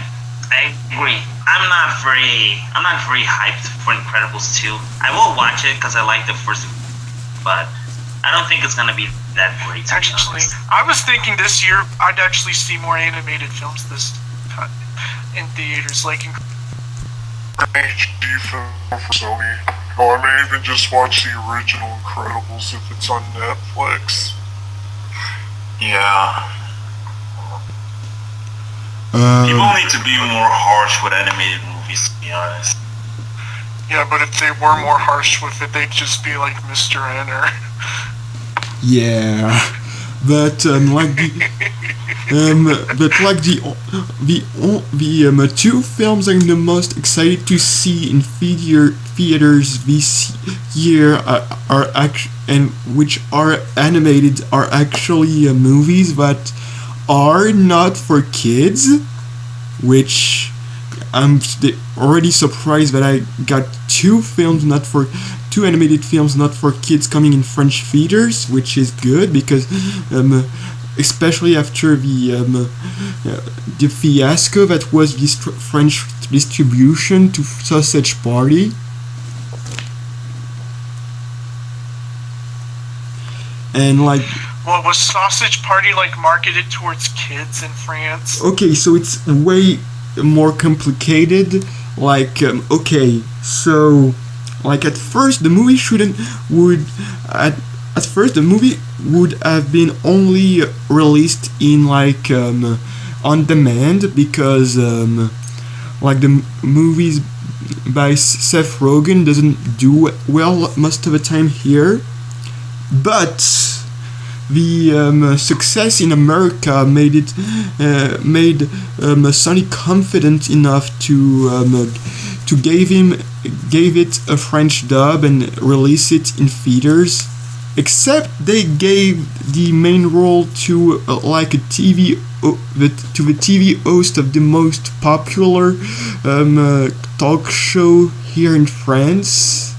Speaker 3: I agree. I'm not very hyped for Incredibles 2. I will watch it because I like the first, but I don't think it's going to be that great.
Speaker 2: Actually, I was thinking this year I'd actually see more animated films this time in theaters, like
Speaker 7: HD film for Sony. Oh, I may even just watch the original Incredibles if it's on Netflix. Yeah. People need to be more harsh with animated movies, to be honest. Yeah, but if they were more harsh with it, they'd just be like Mr. Enter.
Speaker 1: Yeah. but like the two films I'm the most excited to see in theaters this year and which are animated are actually movies that are not for kids, which I'm already surprised that I got two animated films not for kids coming in French theaters, which is good because especially after the fiasco that was this French distribution to Sausage Party. And like,
Speaker 2: well, was Sausage Party like marketed towards kids in France?
Speaker 1: Okay, so it's way more complicated. Like, okay, so like at first the movie would have been only released in like on demand because like the movies by Seth Rogen doesn't do well most of the time here, but the success in America made Sony confident enough to gave it a French dub and release it in theaters. Except they gave the main role to like a TV host of the most popular talk show here in France,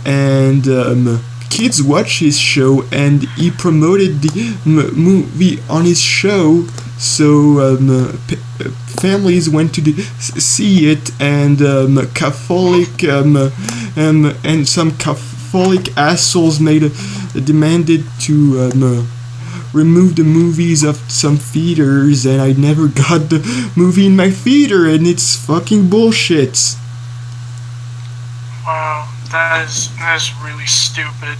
Speaker 1: and kids watch his show, and he promoted the movie on his show, so families went to see it, and Catholic and some Catholic assholes demanded to remove the movies of some theaters, and I never got the movie in my theater, and it's fucking bullshit.
Speaker 2: Wow, that is really stupid.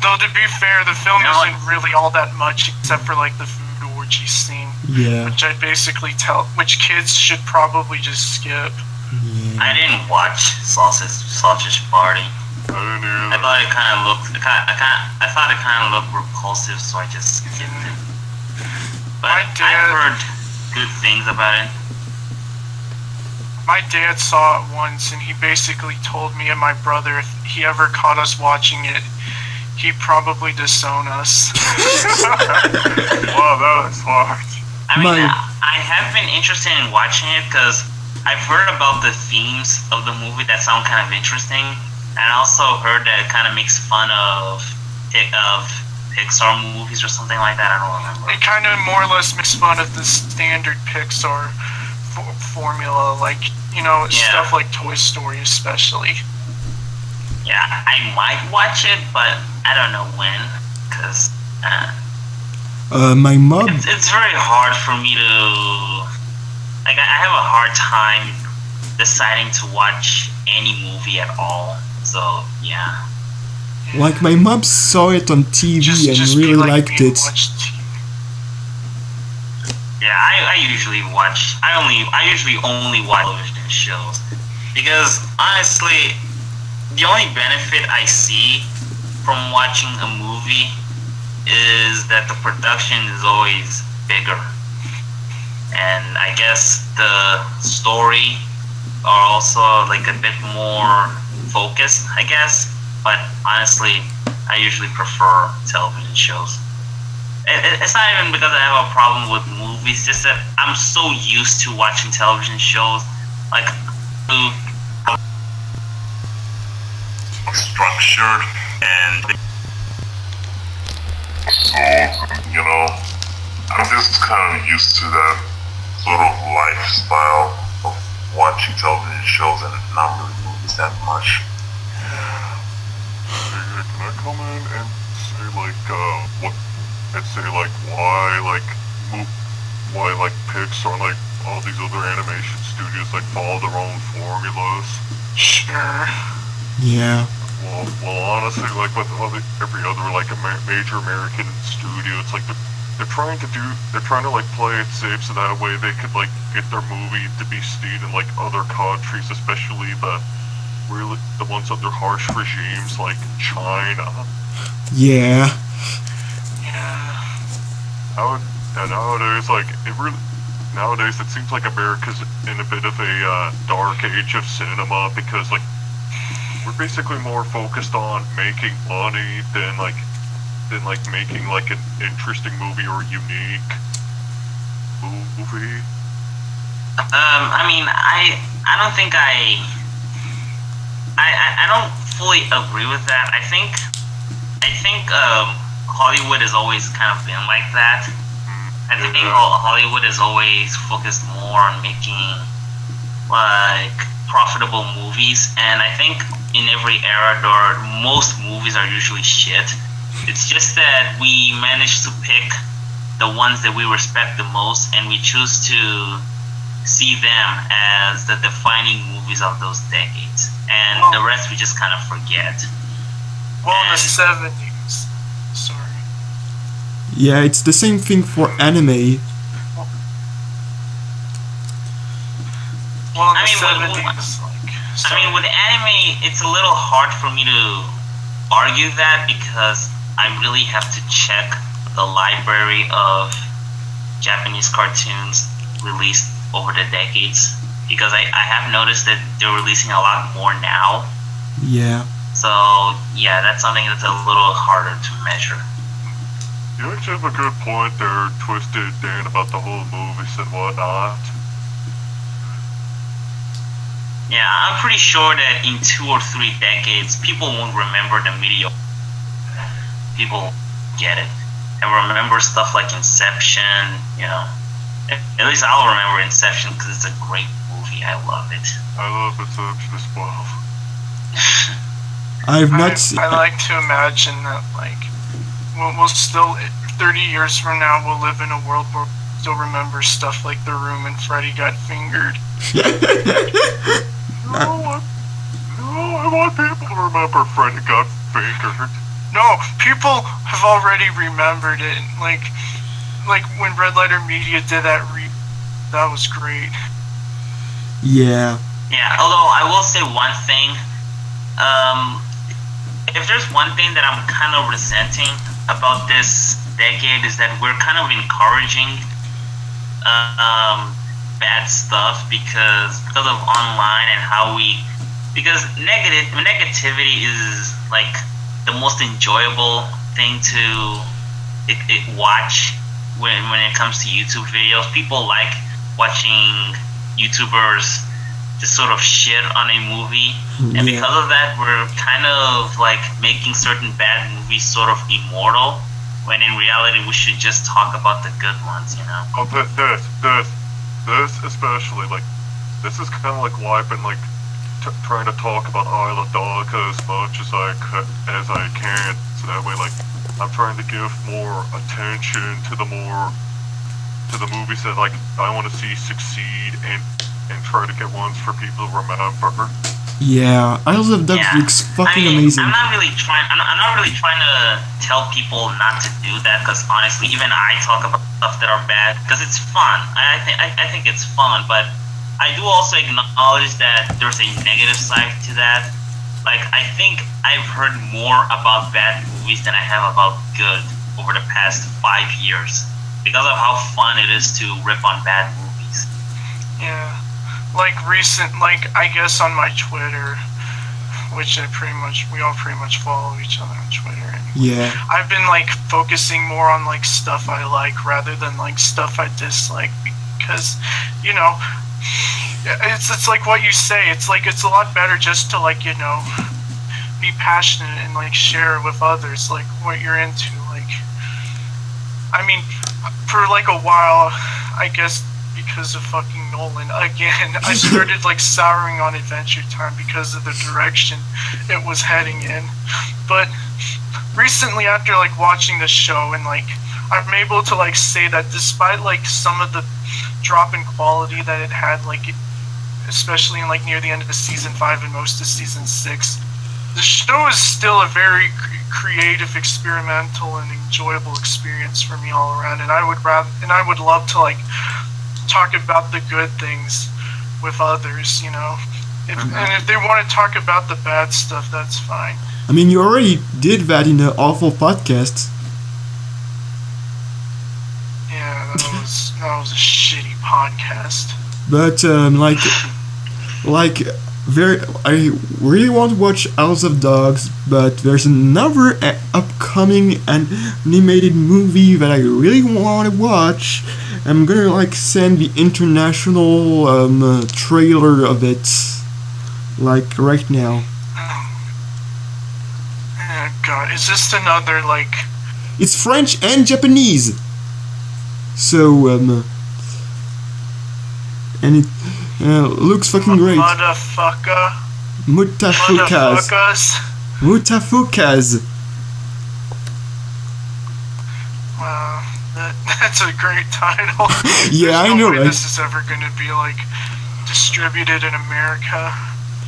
Speaker 2: Though to be fair, the film isn't really all that much except for like the food orgy scene.
Speaker 1: Yeah.
Speaker 2: Which kids should probably just skip.
Speaker 1: Yeah.
Speaker 3: I didn't watch Sausage Party. I thought it kind of looked. I thought it kind of looked repulsive, so I just skipped it. But I've heard good things about it.
Speaker 2: My dad saw it once, and he basically told me and my brother if he ever caught us watching it, he'd probably disown us.
Speaker 7: Wow, that was hard.
Speaker 3: I mean, I have been interested in watching it because I've heard about the themes of the movie that sound kind of interesting, and I also heard that it kind of makes fun of Pixar movies or something like that. I don't remember.
Speaker 2: It kind of more or less makes fun of the standard Pixar formula, like, you know, stuff like Toy Story especially.
Speaker 3: Yeah, I might watch it, but I don't know when, because
Speaker 1: my mom.
Speaker 3: It's very hard for me to. Like, I have a hard time deciding to watch any movie at all. So, yeah.
Speaker 1: Like, my mom saw it on TV and really liked it.
Speaker 3: Yeah, I usually watch. I usually only watch television shows because honestly, the only benefit I see from watching a movie is that the production is always bigger. And I guess the story are also like a bit more focused, I guess. But honestly, I usually prefer television shows. It's not even because I have a problem with movies, just that I'm so used to watching television shows, like structured and
Speaker 8: so, you know, I'm just kind of used to that sort of lifestyle of watching television shows and not really movies that much.
Speaker 7: Hey, can I come in and say why Pixar, like all these other animation studios, like follow their own formulas?
Speaker 2: Sure.
Speaker 1: Yeah.
Speaker 7: Well, honestly, like with every other like major American studio, it's like they're trying to like play it safe so that way they could like get their movie to be seen in like other countries, especially the really the ones under harsh regimes like China.
Speaker 1: Yeah.
Speaker 7: Nowadays, like nowadays it seems like America's in a bit of a dark age of cinema because like we're basically more focused on making money than making like an interesting movie or unique movie.
Speaker 3: I mean, I don't think I don't fully agree with that. I think Hollywood has always kind of been like that. I think Hollywood has always focused more on making like profitable movies, and I think in every era, most movies are usually shit. It's just that we manage to pick the ones that we respect the most, and we choose to see them as the defining movies of those decades, and the rest we just kind of forget.
Speaker 2: Well, in the 70s. Sorry.
Speaker 1: Yeah, it's the same thing for anime.
Speaker 2: Well, in
Speaker 3: I
Speaker 2: the
Speaker 3: mean,
Speaker 2: 70s,
Speaker 3: with anime, it's a little hard for me to argue that because I really have to check the library of Japanese cartoons released over the decades, because I have noticed that they're releasing a lot more now.
Speaker 1: Yeah.
Speaker 3: So yeah, that's something that's a little harder to measure.
Speaker 7: You actually have a good point there, Twisted Dan, about the whole movies and whatnot.
Speaker 3: Yeah, I'm pretty sure that in 2 or 3 decades, people won't remember the media. People get it and remember stuff like Inception. You know, at least I'll remember Inception because it's a great movie. I love it.
Speaker 7: I love Inception as well.
Speaker 1: I've not seen.
Speaker 2: I like to imagine that, like, we'll still, 30 years from now, we'll live in a world where we still remember stuff like The Room and Freddy Got Fingered.
Speaker 7: I want people to remember Freddy Got Fingered.
Speaker 2: No, people have already remembered it. Like when Red Letter Media did that that was great.
Speaker 1: Yeah.
Speaker 3: Yeah, although I will say one thing. If there's one thing that I'm kind of resenting about this decade is that we're kind of encouraging bad stuff because of online and how because negativity is like the most enjoyable thing to watch when it comes to YouTube videos. People like watching YouTubers just sort of shit on a movie, and because of that, we're kind of like making certain bad movies sort of immortal, when in reality we should just talk about the good ones, you know?
Speaker 7: Oh, this especially, like, this is kind of like why I've been like trying to talk about Isle of Doga as much as I can, so that way, like, I'm trying to give more attention to the movies that like I want to see succeed and try to get ones for people to remember.
Speaker 1: Yeah, Isle of Doga looks fucking amazing.
Speaker 3: I'm not really trying to tell people not to do that, because honestly, even I talk about stuff that are bad because it's fun. I think it's fun, but I do also acknowledge that there's a negative side to that. Like, I think I've heard more about bad movies than I have about good over the past 5 years because of how fun it is to rip on bad movies.
Speaker 2: Yeah. Like I guess on my Twitter, which we all pretty much follow each other on Twitter anyway.
Speaker 1: Yeah.
Speaker 2: I've been like focusing more on like stuff I like rather than like stuff I dislike, because, you know, it's like what you say. It's like it's a lot better just to, like, you know, be passionate and like share with others like what you're into. Like, I mean, for like a while, I guess because of fucking Nolan again, I started like souring on Adventure Time because of the direction it was heading in. But recently, after like watching the show, and like I'm able to like say that despite like some of the drop in quality that it had, like especially in like near the end of the season 5 and most of season 6, the show is still a very creative, experimental, and enjoyable experience for me all around. And I would love to like talk about the good things with others, you know. And if they want to talk about the bad stuff, that's fine.
Speaker 1: I mean, you already did that in an awful podcast.
Speaker 2: Yeah, that was a shitty podcast.
Speaker 1: But I really want to watch House of Dogs, but there's another upcoming animated movie that I really want to watch. I'm gonna send the international trailer of it, right now.
Speaker 2: Oh god, is this another
Speaker 1: It's French and Japanese. So and it looks fucking great.
Speaker 2: Motherfucker.
Speaker 1: Mutafukas. Mutafukas.
Speaker 2: Wow, that's a great title.
Speaker 1: Yeah,
Speaker 2: There's
Speaker 1: I know,
Speaker 2: no way
Speaker 1: right?
Speaker 2: this is ever going to be distributed in America.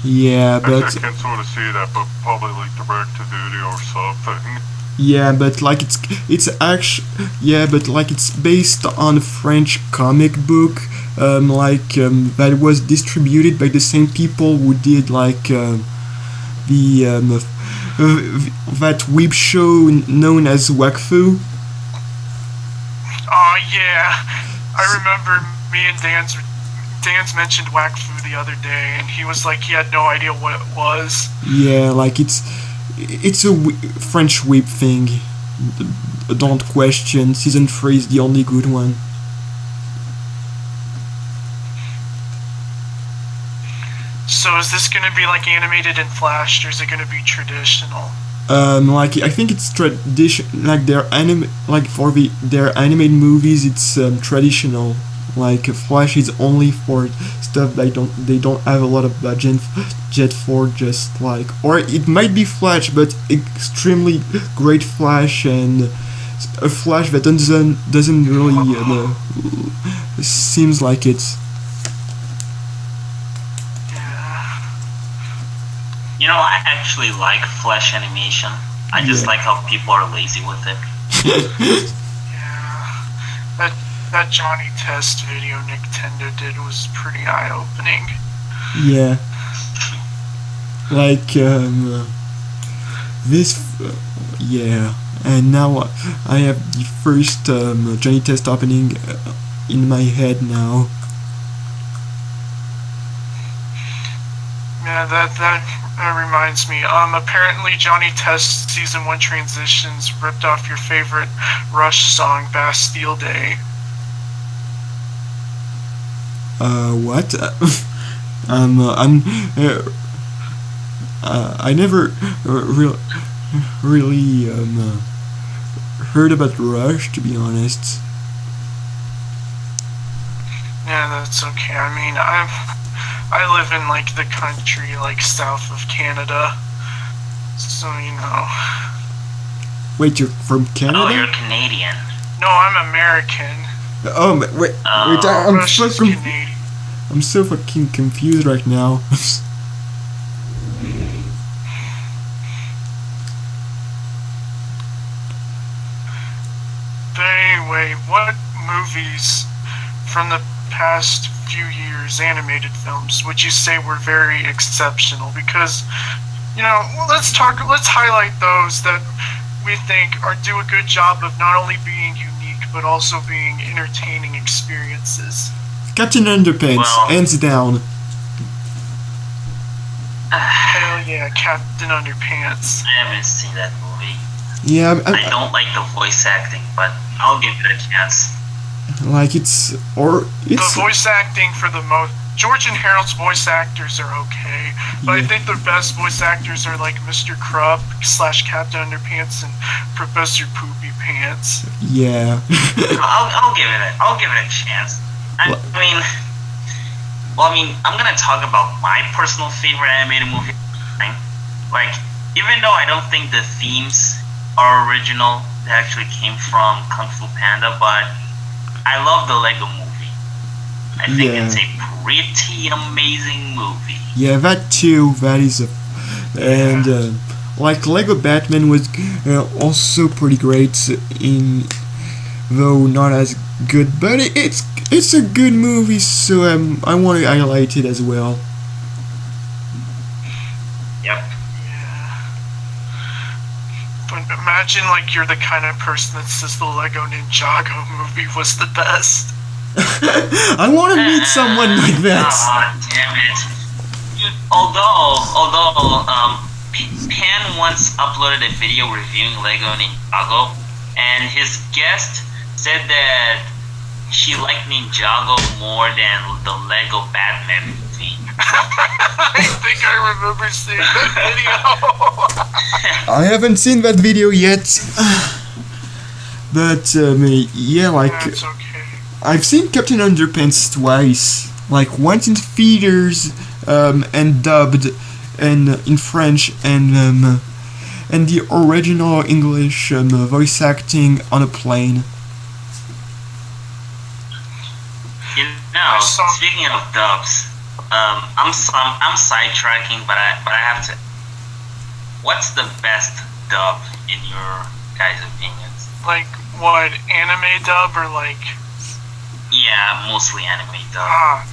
Speaker 1: Yeah, but
Speaker 7: I can sort of see that, but probably direct to video or something.
Speaker 1: yeah, but it's actually it's based on a French comic book, that was distributed by the same people who did that web show known as Wakfu.
Speaker 2: Oh yeah, I remember me and Dan's mentioned Wakfu the other day, and he was he had no idea what it was.
Speaker 1: Yeah, it's a French web thing. Don't question. Season 3 is the only good one.
Speaker 2: So is this going to be animated in Flash, or is it going to be traditional?
Speaker 1: I think it's tradition. Their their animated movies, it's traditional. Flash is only for stuff they don't have a lot of budget for, just or it might be Flash, but extremely great Flash, and a Flash that doesn't really seems like it.
Speaker 3: You know, I actually like Flash animation. I just like how people are lazy with it.
Speaker 2: Yeah, that Johnny Test video Nintendo did was pretty eye-opening.
Speaker 1: Yeah. Yeah. And now I have the first Johnny Test opening in my head now.
Speaker 2: Yeah, that reminds me. Apparently Johnny Test Season 1 transitions ripped off your favorite Rush song, Bastille Day.
Speaker 1: What? I never really heard about Rush, to be honest.
Speaker 2: Yeah, that's okay. I mean, I live in the country south of Canada, so
Speaker 1: Wait, you're from Canada?
Speaker 3: Oh, you're Canadian.
Speaker 2: No, I'm American.
Speaker 1: Oh, wait,
Speaker 2: Rush is Canadian.
Speaker 1: I'm so fucking confused right now.
Speaker 2: But anyway, what movies from the past few years, animated films, would you say were very exceptional? Because, let's highlight those that we think do a good job of not only being unique, but also being entertaining experiences.
Speaker 1: Captain Underpants, hands down.
Speaker 2: Hell yeah, Captain Underpants.
Speaker 3: I haven't seen that movie.
Speaker 1: Yeah,
Speaker 3: I don't like the voice acting, but I'll give it a chance.
Speaker 2: The voice acting for the most... George and Harold's voice actors are okay, but I think the best voice actors are Mr. Crump / Captain Underpants and Professor Poopy Pants.
Speaker 1: Yeah.
Speaker 3: I'll give it a chance. I'm gonna talk about my personal favorite animated movie. Even though I don't think the themes are original, they actually came from Kung Fu Panda, but I love the Lego movie. I think it's a pretty amazing movie.
Speaker 1: Yeah, that too. That is and Lego Batman was also pretty great, though not as good. But it's a good movie, so I want to highlight it as well.
Speaker 3: Yep.
Speaker 2: Yeah. But imagine like you're the kind of person that says the Lego Ninjago movie was the best.
Speaker 1: I want to meet someone like that.
Speaker 3: Oh, damn it. Although, Pan once uploaded a video reviewing Lego Ninjago, and his guest said that she liked Ninjago more than the Lego Batman movie.
Speaker 2: I think I remember seeing that video.
Speaker 1: I haven't seen that video yet. But, yeah, like,
Speaker 2: That's okay.
Speaker 1: I've seen Captain Underpants twice. Like, once in theaters, and dubbed, and in French, and the original English voice acting on a plane.
Speaker 3: You know, speaking of dubs, I'm sidetracking, but I have to. What's the best dub in your guys' opinions?
Speaker 2: Like what, anime dub or like?
Speaker 3: Yeah, mostly anime dub.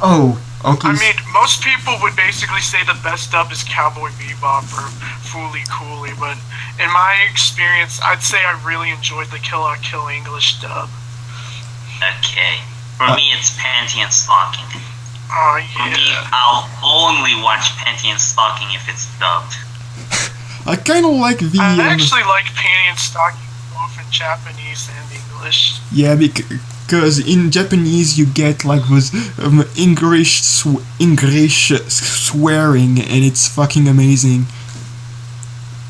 Speaker 1: Oh, okay.
Speaker 2: I mean, most people would basically say the best dub is Cowboy Bebop or Fooly Cooly, but in my experience, I'd say I really enjoyed the Kill la Kill English dub.
Speaker 3: Okay. For me, it's Panty and Stocking.
Speaker 2: Oh,
Speaker 3: For me,
Speaker 2: yeah.
Speaker 3: I'll only watch Panty and Stocking if it's dubbed.
Speaker 1: I kind of like the.
Speaker 2: I actually like Panty and Stocking both in Japanese and English.
Speaker 1: Yeah, because in Japanese you get like those English swearing, and it's fucking amazing.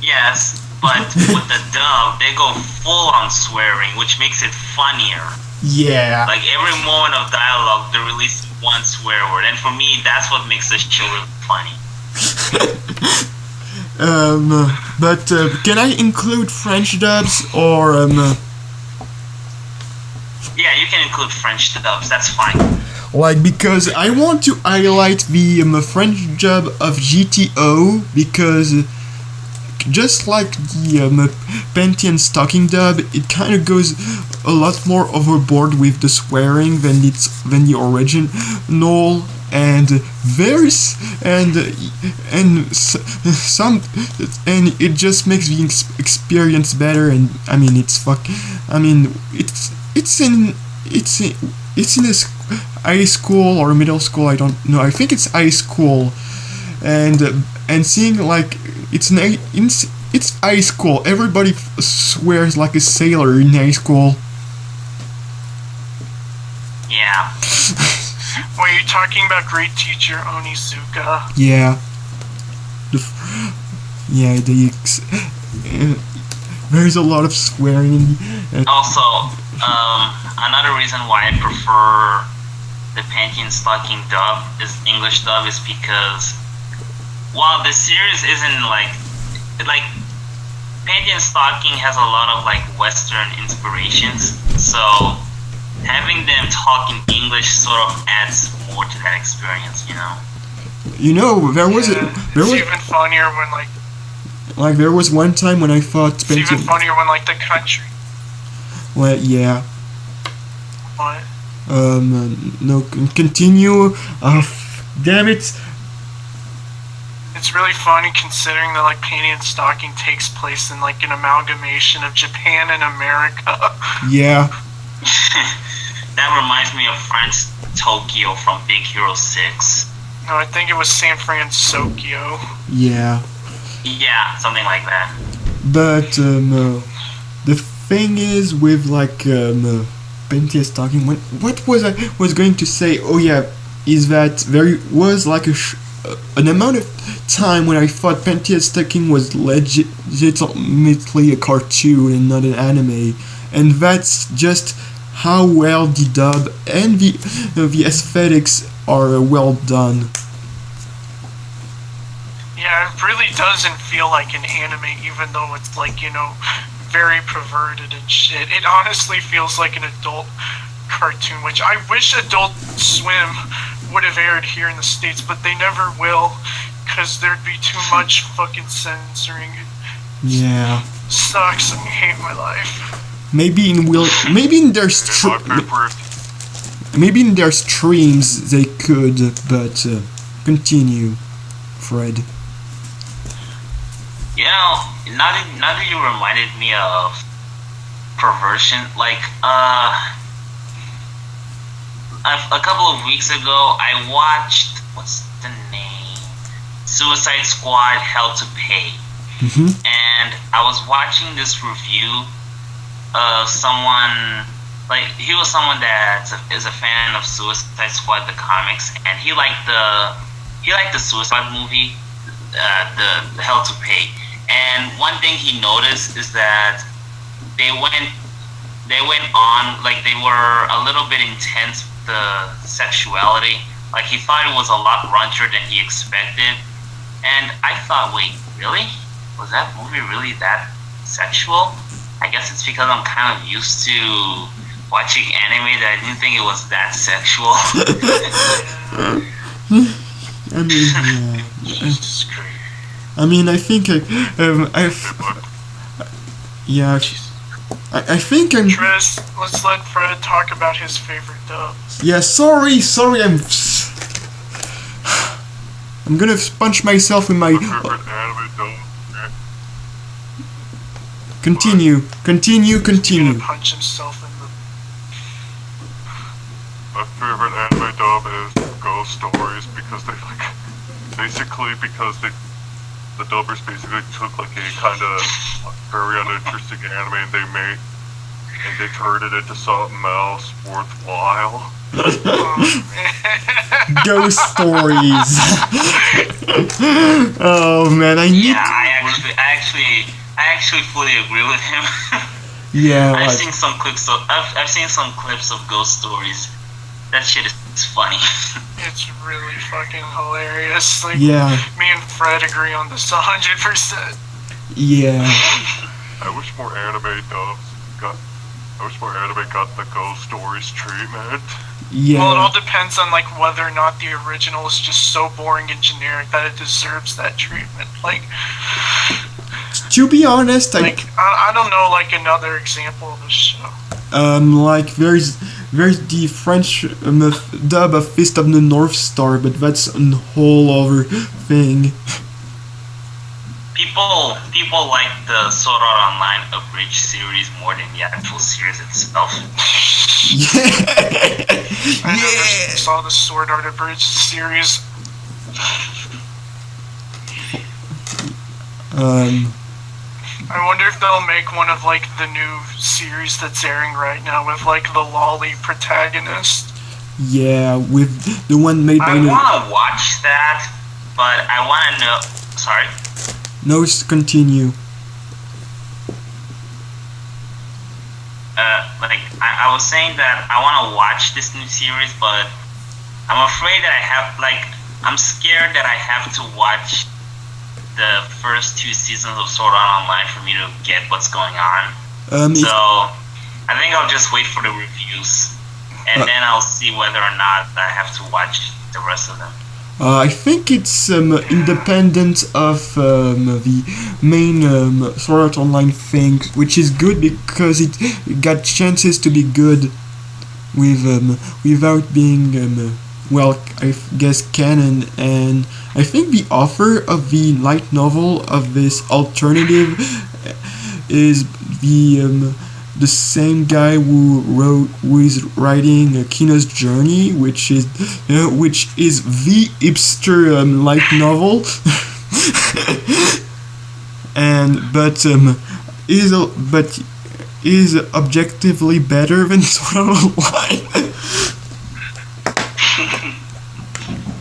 Speaker 3: Yes, but with the dub, they go full on swearing, which makes it funnier.
Speaker 1: Yeah.
Speaker 3: Like every moment of dialogue, they release one swear word, and for me, that's what makes the show really funny.
Speaker 1: But can I include French dubs or
Speaker 3: Yeah, you can include French dubs. That's fine.
Speaker 1: like, because I want to highlight the French dub of GTO, because just like the Panty and Stocking dub, it kind of goes a lot more overboard with the swearing than the original, and it just makes the experience better. And I mean, it's in a high school or middle school. I don't know. I think it's high school, and seeing like it's high school. Everybody swears like a sailor in high school.
Speaker 3: Yeah.
Speaker 2: Were you talking about great teacher Onizuka?
Speaker 1: Yeah. There's a lot of swearing.
Speaker 3: Also, another reason why I prefer the Panty and Stocking dub is English dub is because while the series isn't like Panty and Stocking has a lot of like Western inspirations, so having them talk in English sort of adds more to that experience, you know.
Speaker 1: You know,
Speaker 2: It's even funnier when like
Speaker 1: there was one time when I thought
Speaker 2: it's even funnier when like the country.
Speaker 1: Well, yeah.
Speaker 2: What?
Speaker 1: No, continue. Damn it.
Speaker 2: It's really funny considering that like Panty and Stocking takes place in like an amalgamation of Japan and America.
Speaker 1: Yeah.
Speaker 3: That reminds me of France Tokyo from Big Hero 6.
Speaker 2: No, I think it was San Francisco.
Speaker 1: Yeah.
Speaker 3: Yeah, something like that.
Speaker 1: But the thing is with like Panty and Stocking. What was I going to say? Oh yeah, is that there was like an amount of time when I thought Panty and Stocking was legitimately a cartoon and not an anime, and that's just how well the dub and the aesthetics are well done.
Speaker 2: Yeah, it really doesn't feel like an anime, even though it's like, you know, very perverted and shit. It honestly feels like an adult cartoon, which I wish Adult Swim would have aired here in the States, but they never will, because there'd be too much fucking censoring.
Speaker 1: Yeah.
Speaker 2: Sucks. I hate my life.
Speaker 1: Maybe in their streams they could, but continue, Fred.
Speaker 3: You know, now that you reminded me of perversion, like a couple of weeks ago, I watched, what's the name? Suicide Squad: Hell to Pay. And I was watching this review of someone, like, he was someone that is a fan of Suicide Squad, the comics, and he liked the Suicide movie, the Hell to Pay. And one thing he noticed is that they went on, like, they were a little bit intense with the sexuality. Like, he thought it was a lot raunchier than he expected. And I thought, wait, really? Was that movie really that sexual? I guess it's because I'm kind of used to watching anime that I didn't think it was that sexual.
Speaker 1: I mean, I mean, I think I think I'm.
Speaker 2: Tris, let's let Fred talk about his favorite dub.
Speaker 1: Yeah, sorry, I'm gonna punch myself in my.
Speaker 7: Favorite anime dub.
Speaker 1: Continue.
Speaker 2: He's gonna punch himself in the.
Speaker 7: My favorite anime dub is Ghost Stories because they the dubbers basically took like a kind of very uninteresting anime and they turned it into something else worthwhile.
Speaker 1: Ghost Stories. Oh man, I need.
Speaker 3: Yeah, I actually fully agree with him.
Speaker 1: Yeah,
Speaker 3: I've seen some clips of Ghost Stories. That shit is funny.
Speaker 2: It's really fucking hilarious. Like,
Speaker 1: yeah.
Speaker 2: Me and Fred agree on this 100%.
Speaker 1: Yeah.
Speaker 7: I wish more anime got the Ghost Stories treatment.
Speaker 1: Yeah.
Speaker 2: Well, it all depends on like whether or not the original is just so boring and generic that it deserves that treatment. Like,
Speaker 1: to be honest,
Speaker 2: I don't know like another example of a show.
Speaker 1: Like there's the French dub of Fist of the North Star, but that's a whole other thing.
Speaker 3: People like the Sword Art Online abridged series more than the actual series itself.
Speaker 2: I never saw the Sword Art abridged series. I wonder if they'll make one of like the new series that's airing right now with like the lolly protagonist.
Speaker 1: Yeah, with the one made by.
Speaker 3: I wanna watch that, but I wanna know. Sorry.
Speaker 1: No, continue.
Speaker 3: I was saying that I want to watch this new series, but I'm afraid that I'm scared that I have to watch the first 2 seasons of Sword Art Online for me to get what's going on. So I think I'll just wait for the reviews, and then I'll see whether or not I have to watch the rest of them.
Speaker 1: I think it's independent of the main Sword Art Online thing, which is good because it got chances to be good without being well, I guess canon. And I think the author of the light novel of this alternative is the same guy who is writing Kino's Journey, which is the hipster light novel, but is objectively better than Sword Art Online.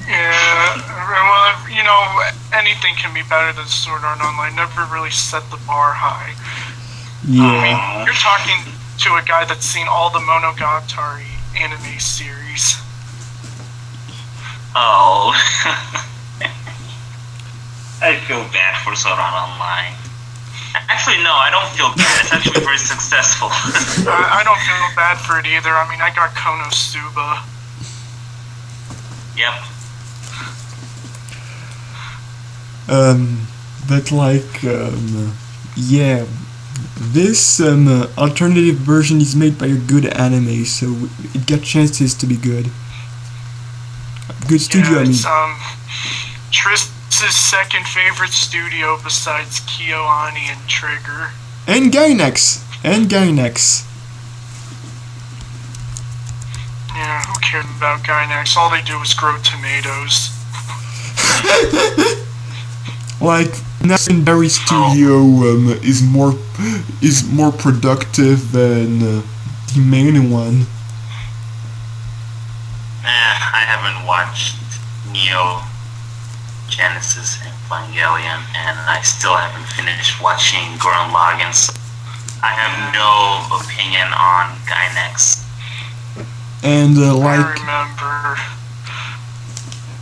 Speaker 2: Yeah, well, you know, anything can be better than Sword Art Online. Never really set the bar high.
Speaker 1: Yeah.
Speaker 2: I mean, you're talking to a guy that's seen all the Monogatari anime series.
Speaker 3: Oh. I feel bad for Sword Art Online. Actually, no, I don't feel bad. It's actually very successful.
Speaker 2: I don't feel bad for it either. I mean, I got Konosuba.
Speaker 3: Yep.
Speaker 1: But like, yeah. This alternative version is made by a good anime, so it got chances to be good. Good studio,
Speaker 2: yeah,
Speaker 1: I mean.
Speaker 2: Tris his second favorite studio besides KyoAni and Trigger.
Speaker 1: And Gainax.
Speaker 2: Yeah, who cared about Gainax? All they do is grow tomatoes.
Speaker 1: Like, Legendary Studio is more productive than the main one.
Speaker 3: I haven't watched Neo Genesis Evangelion, and I still haven't finished watching Gurren Lagann. So I have no opinion on Gainax.
Speaker 1: And
Speaker 2: I remember.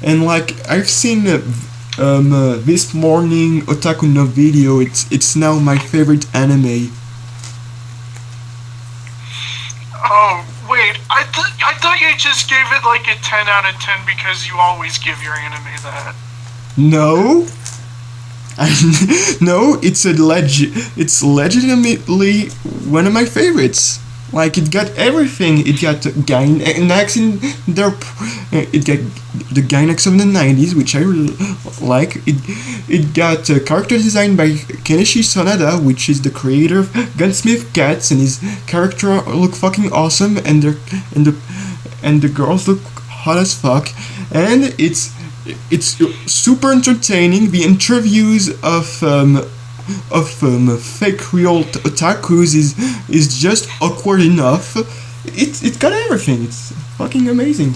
Speaker 1: And like I've seen this morning Otaku no video. It's now my favorite anime.
Speaker 2: Oh wait, I thought you just gave it like a 10 out of 10 because you always give your anime that.
Speaker 1: No. No, it's legitimately one of my favorites. Like, it got everything. It got Gainax in there. It got the Gainax of the 90s, which I really like. It got character design by Kenichi Sonada, which is the creator of Gunsmith Cats, and his character look fucking awesome, and the girls look hot as fuck, and it's super entertaining. The interviews of fake real otakus is just awkward enough. It got everything. It's fucking amazing.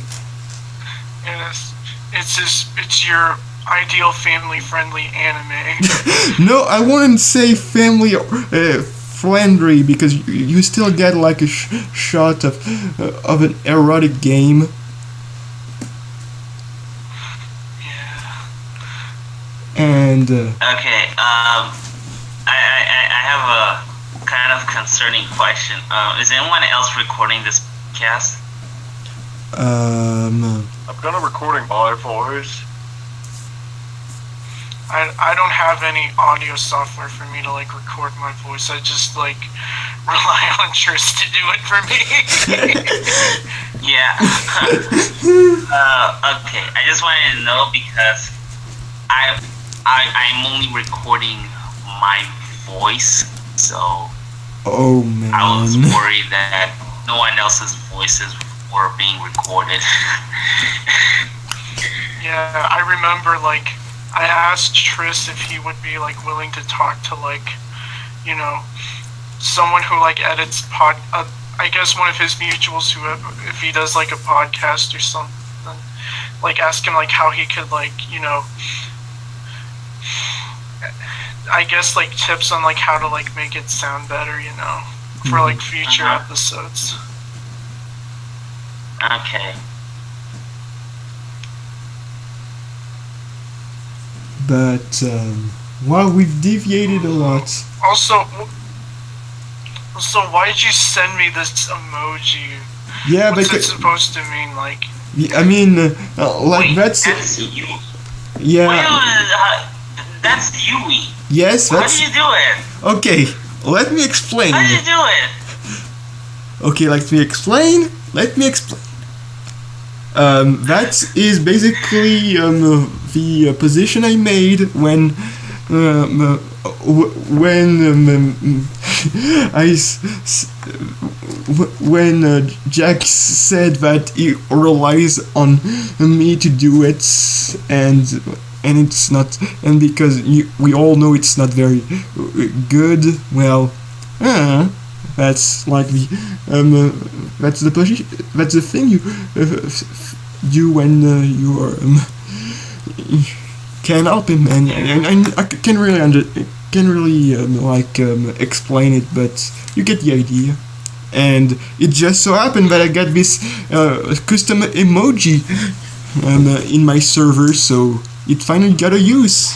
Speaker 2: Yes, it's your ideal family-friendly anime.
Speaker 1: No, I wouldn't say family friendly because you still get like a shot of an erotic game. And
Speaker 3: okay, I have a kind of concerning question. Is anyone else recording this cast?
Speaker 7: I'm kind of recording my voice.
Speaker 2: I don't have any audio software for me to like record my voice. I just like rely on Tris to do it for me.
Speaker 3: Yeah. Okay, I just wanted to know because I'm only recording my voice, so
Speaker 1: oh man,
Speaker 3: I was worried that no one else's voices were being recorded.
Speaker 2: Yeah, I remember like I asked Tris if he would be like willing to talk to like, you know, someone who like edits I guess one of his mutuals who if he does like a podcast or something, like ask him like how he could like, you know, I guess like tips on like how to like make it sound better, you know, for like future episodes.
Speaker 3: Okay.
Speaker 1: But wow, we've deviated a lot.
Speaker 2: Also, why'd you send me this emoji?
Speaker 1: Yeah,
Speaker 2: what's
Speaker 1: because
Speaker 2: it supposed to mean? Like,
Speaker 1: I mean, like
Speaker 3: wait,
Speaker 1: that's
Speaker 3: you.
Speaker 1: yeah.
Speaker 3: Wait, that's Yui.
Speaker 1: Yes,
Speaker 3: How
Speaker 1: that's.
Speaker 3: did you do it?
Speaker 1: Okay, let me explain.
Speaker 3: How did you do it?
Speaker 1: Okay, let me explain. That is basically the position I made when Jack said that he relies on me to do it, and it's not, and because we all know it's not very good. Well, that's like the that's the position. That's the thing you do when you are can't help him, and I can't really explain it, but you get the idea. And it just so happened that I got this custom emoji in my server, so it finally got a use.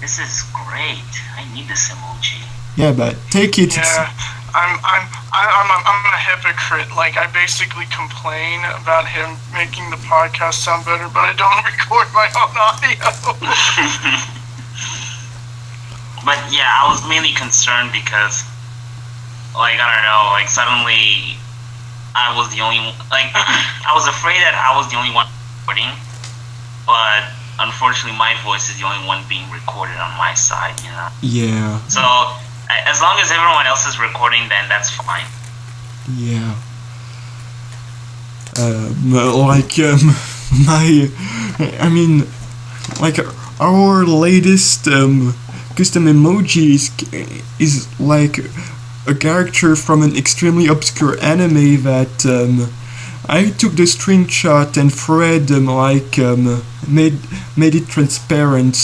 Speaker 3: This is great. I need this emoji.
Speaker 1: Yeah, but take it.
Speaker 2: yeah, I'm a hypocrite. Like, I basically complain about him making the podcast sound better, but I don't record my own audio.
Speaker 3: But yeah, I was mainly concerned because, like, I don't know, like suddenly I was the only, like, I was afraid that I was the only one recording, but unfortunately my voice is the only one being recorded on my side, you know.
Speaker 1: Yeah.
Speaker 3: So as long as everyone else is recording, then that's fine.
Speaker 1: Yeah. Like I mean, like our latest custom emojis is like a character from an extremely obscure anime that I took the screenshot and Fred made it transparent.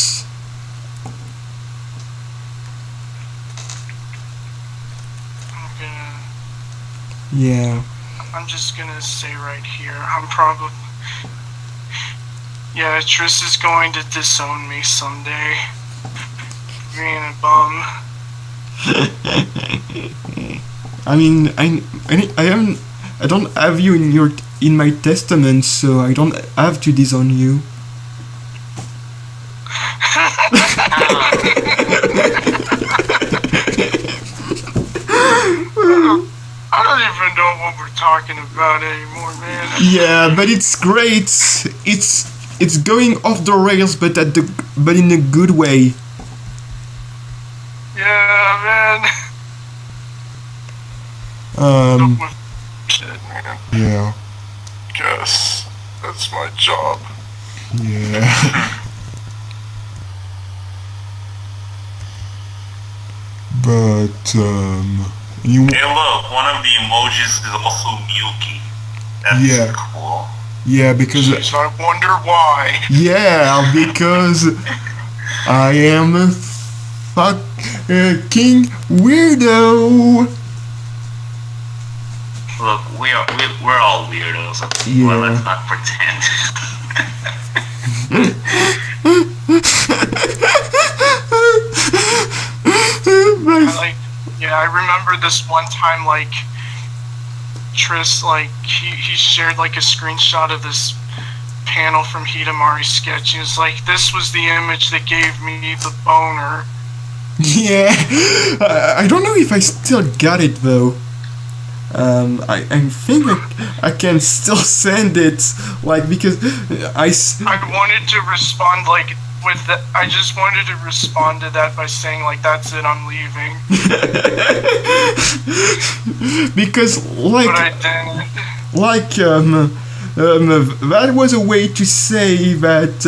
Speaker 1: Yeah.
Speaker 2: I'm just gonna say right here, I'm probably... Yeah, Triss is going to disown me someday. Being a bum.
Speaker 1: I mean, I don't have you in my testament, so I don't have to disown you.
Speaker 2: I don't even know what we're talking about anymore, man.
Speaker 1: Yeah, but it's great. It's going off the rails, but in a good way.
Speaker 2: Yeah, man. Shit, man.
Speaker 1: Yeah.
Speaker 8: Guess that's my job.
Speaker 1: Yeah. But you.
Speaker 8: Hey, look, one of the emojis is also Miyuki. That's
Speaker 1: Yeah.
Speaker 8: cool.
Speaker 1: Yeah, because
Speaker 2: So I wonder why.
Speaker 1: yeah, because I am a fucking weirdo.
Speaker 3: Look, we're all weirdos.
Speaker 1: Yeah.
Speaker 3: Well, let's not pretend.
Speaker 2: I remember this one time, like, Triss, like, he shared, like, a screenshot of this panel from Hidamari's sketch. He was like, this was the image that gave me the boner.
Speaker 1: Yeah, I don't know if I still got it though. I think I can still send it, like, because
Speaker 2: I wanted to respond, like, with that. I just wanted to respond to that by saying, like, that's it, I'm leaving.
Speaker 1: because like
Speaker 2: But I didn't.
Speaker 1: like that was a way to say that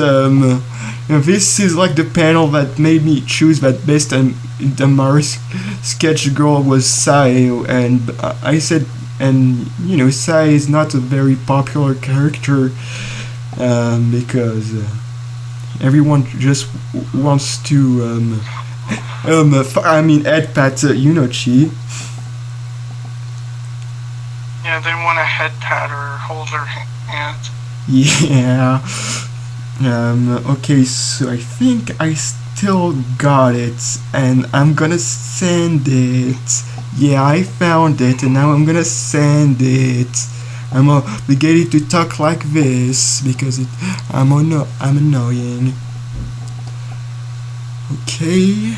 Speaker 1: this is like the panel that made me choose that best and the Mars sketch girl was Sai, and I said, and you know, Sai is not a very popular character because everyone just wants to I mean Ed Pat Unochi.
Speaker 2: Yeah, they want a head pat or hold her hand.
Speaker 1: Yeah. Okay, so I think I still got it, and I'm gonna send it. Yeah, I found it, and now I'm gonna send it. I'm obligated to talk like this because I'm annoying. Okay.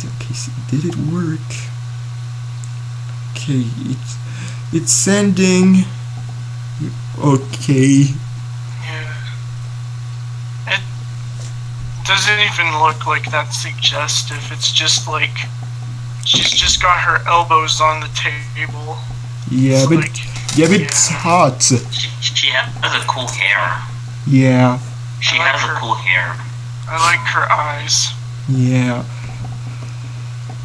Speaker 1: Okay, so did it work? Okay, it's sending. Okay.
Speaker 2: Doesn't even look like that suggestive. It's just like she's just got her elbows on the table.
Speaker 1: Yeah, but it's hot.
Speaker 3: She has a cool hair.
Speaker 1: Yeah.
Speaker 3: She
Speaker 2: I like
Speaker 3: has
Speaker 2: her.
Speaker 3: a cool hair.
Speaker 2: I like her eyes.
Speaker 1: Yeah.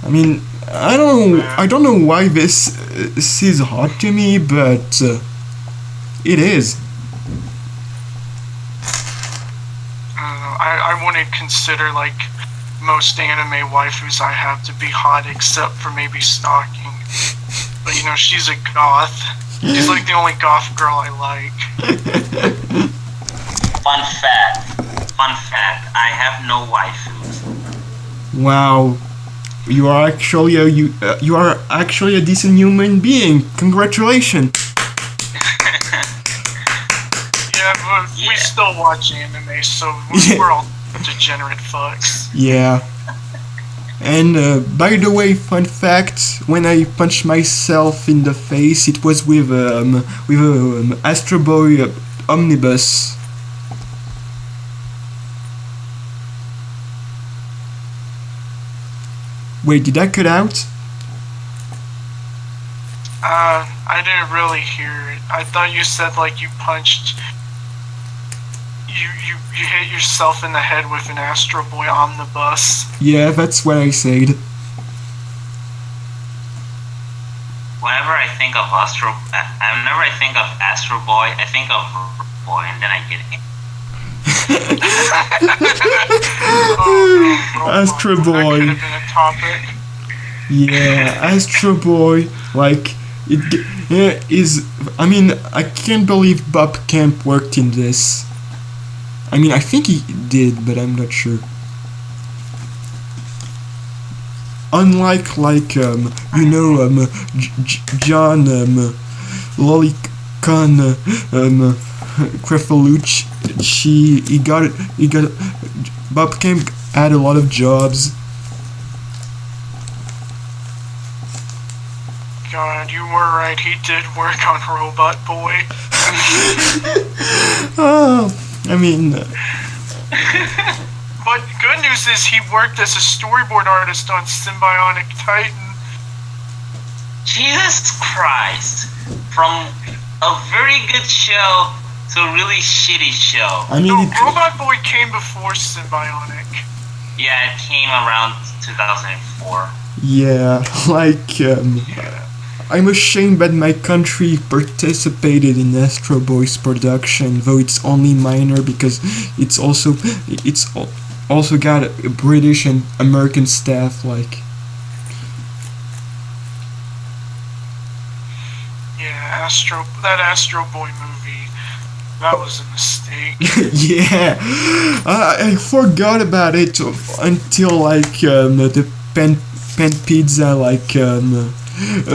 Speaker 1: I mean, I don't know why this is hot to me, but it is.
Speaker 2: I wouldn't consider, like, most anime waifus I have to be hot except for maybe stalking. But, you know, she's a goth. She's like the only goth girl I like.
Speaker 3: Fun fact, I have no waifus.
Speaker 1: Wow. You are actually a decent human being. Congratulations.
Speaker 2: Yeah, but we still watch anime, so we're all degenerate fucks.
Speaker 1: Yeah. And by the way, fun fact: when I punched myself in the face, it was with Astro Boy omnibus. Wait, did that cut out?
Speaker 2: I didn't really hear it. I thought you said like you punched. You hit yourself in the head with an Astro Boy omnibus.
Speaker 1: Yeah, that's what I said.
Speaker 3: Whenever I think of whenever I think of Astro Boy, I think of Boy, and then I get it.
Speaker 1: Astro
Speaker 2: That
Speaker 1: Boy.
Speaker 2: could have been a topic.
Speaker 1: Yeah, Astro Boy. Like, is. I mean, I can't believe Bob Camp worked in this. I mean, I think he did, but I'm not sure. Unlike, John, Lolicon, Krefeluch, he got, Bob Camp had a lot of jobs.
Speaker 2: God, you were right. He did work on Robotboy.
Speaker 1: I mean,
Speaker 2: But good news is he worked as a storyboard artist on Symbionic Titan.
Speaker 3: Jesus Christ! From a very good show to a really shitty show.
Speaker 1: I mean,
Speaker 2: No, Robotboy came before Symbionic.
Speaker 3: Yeah, it came around 2004.
Speaker 1: yeah, I'm ashamed that my country participated in Astro Boy's production, though it's only minor because it's also got a British and American staff. Like,
Speaker 2: Yeah, that Astro Boy movie, that was a mistake.
Speaker 1: yeah, I forgot about it until the Pen Pizza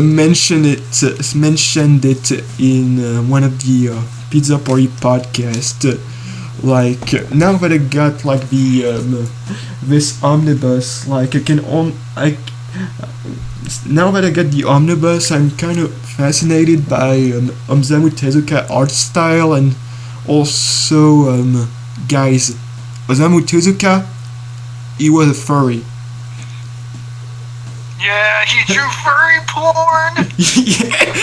Speaker 1: mentioned it in one of the Pizza Party podcast. Now that I got this omnibus, now that I got the omnibus, I'm kind of fascinated by Osamu Tezuka art style, and also guys, Osamu Tezuka, he was a furry.
Speaker 2: Yeah, he drew furry porn!
Speaker 1: Yeah,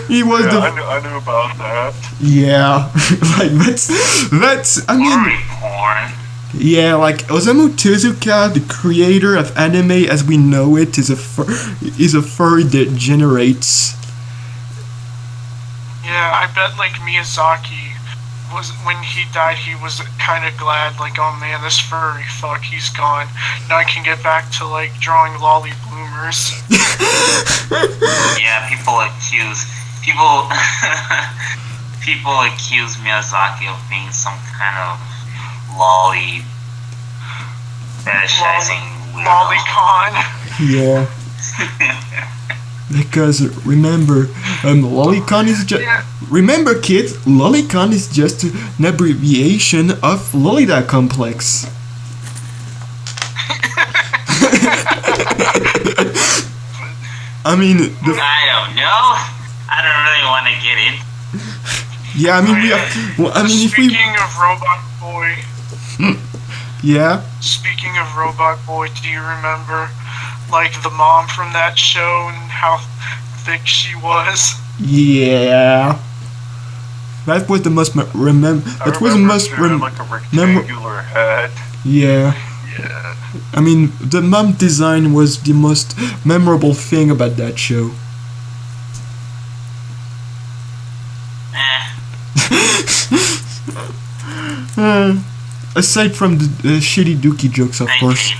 Speaker 1: he was
Speaker 7: Yeah, I knew about that.
Speaker 1: Yeah, that's I mean,
Speaker 3: Furry porn.
Speaker 1: yeah, Osamu Tezuka, the creator of anime as we know it, is a furry that generates.
Speaker 2: Yeah, I bet Miyazaki when he died, he was kind of glad, oh man, this furry fuck, he's gone. Now I can get back to drawing lolly bloomers.
Speaker 3: Yeah, people accuse Miyazaki of being some kind of lolly fetishizing weirdo.
Speaker 2: Lolicon.
Speaker 1: Yeah. Because remember, Lolicon is just.
Speaker 2: Yeah.
Speaker 1: Remember, kids, Lolicon is just an abbreviation of Lolita Complex. I mean,
Speaker 3: I don't know. I don't really want to get in.
Speaker 1: yeah, I mean, if we.
Speaker 2: Speaking of Robot Boy.
Speaker 1: Yeah.
Speaker 2: Speaking of Robot Boy, do you remember, the mom from that show and how thick she was?
Speaker 1: Yeah. That was the most
Speaker 7: I remember she had, a rectangular head.
Speaker 1: Yeah.
Speaker 2: Yeah.
Speaker 1: I mean, the mom design was the most memorable thing about that show. Aside from the shitty Dookie jokes, of course.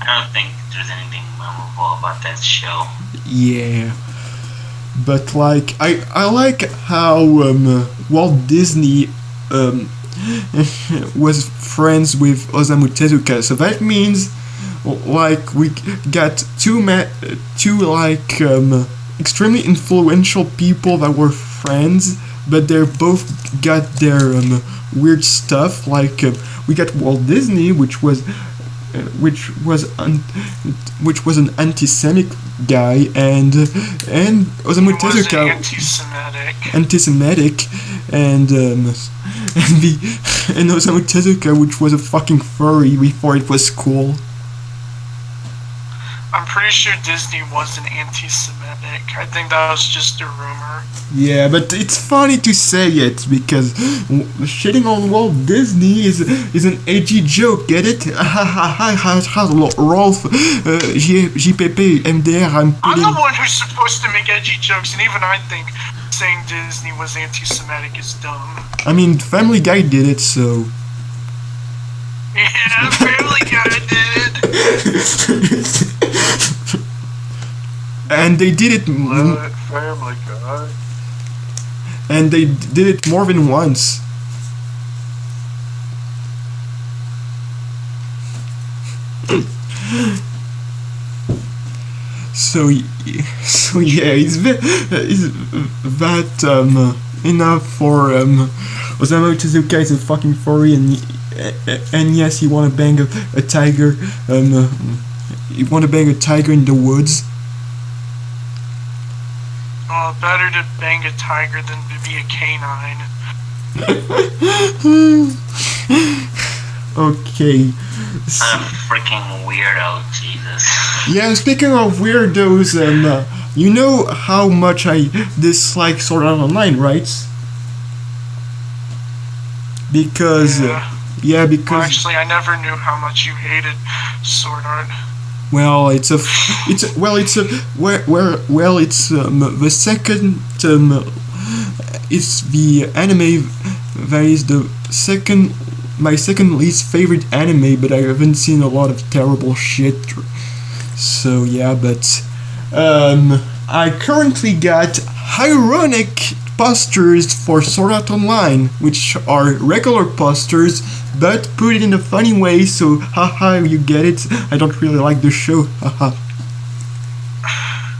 Speaker 3: I don't think there's anything memorable about that show.
Speaker 1: Yeah. But I like how Walt Disney was friends with Osamu Tezuka, so that means we got two extremely influential people that were friends, but they both got their weird stuff. We got Walt Disney, which was an anti-Semitic guy, and Osamu Tezuka, anti-Semitic, and Osamu Tezuka, which was a fucking furry before it was cool.
Speaker 2: I'm pretty sure Disney wasn't anti-Semitic. I think that was just a rumor.
Speaker 1: Yeah, but it's funny to say it because shitting on Walt Disney is an edgy joke. Get it? Rolf, JPP, MDR.
Speaker 2: I'm the one who's supposed to make edgy jokes, and even I think saying Disney was anti-Semitic is dumb.
Speaker 1: I mean, Family Guy did it, so.
Speaker 2: Yeah, Family Guy did it.
Speaker 1: And they did it.
Speaker 7: Family Guy.
Speaker 1: And they did it more than once. So yeah, is that enough for Osamu Tezuka is a fucking furry, and yes, he wanna bang a tiger. You wanna bang a tiger in the woods.
Speaker 2: Well, better to bang a tiger than to be a canine.
Speaker 1: Okay.
Speaker 3: I'm a freaking weirdo, Jesus.
Speaker 1: Yeah, speaking of weirdos, you know how much I dislike Sword Art Online, right? Because,
Speaker 2: Well, actually, I never knew how much you hated Sword Art.
Speaker 1: Well, it's the second, it's the anime that is my second least favorite anime, but I haven't seen a lot of terrible shit. So yeah, but I currently got ironic posters for Sword Art Online, which are regular posters, but put it in a funny way, so haha, you get it. I don't really like the show, haha.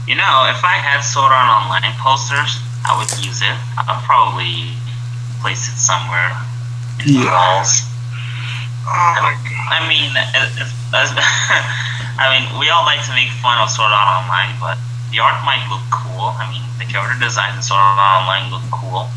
Speaker 3: You know, if I had Sword Art Online posters, I would use it. I'll probably place it somewhere in the walls.
Speaker 2: Oh my god.
Speaker 3: I mean, I mean, we all like to make fun of Sword Art Online, but the art might look cool. I mean, the character designs in Sword Art Online look cool.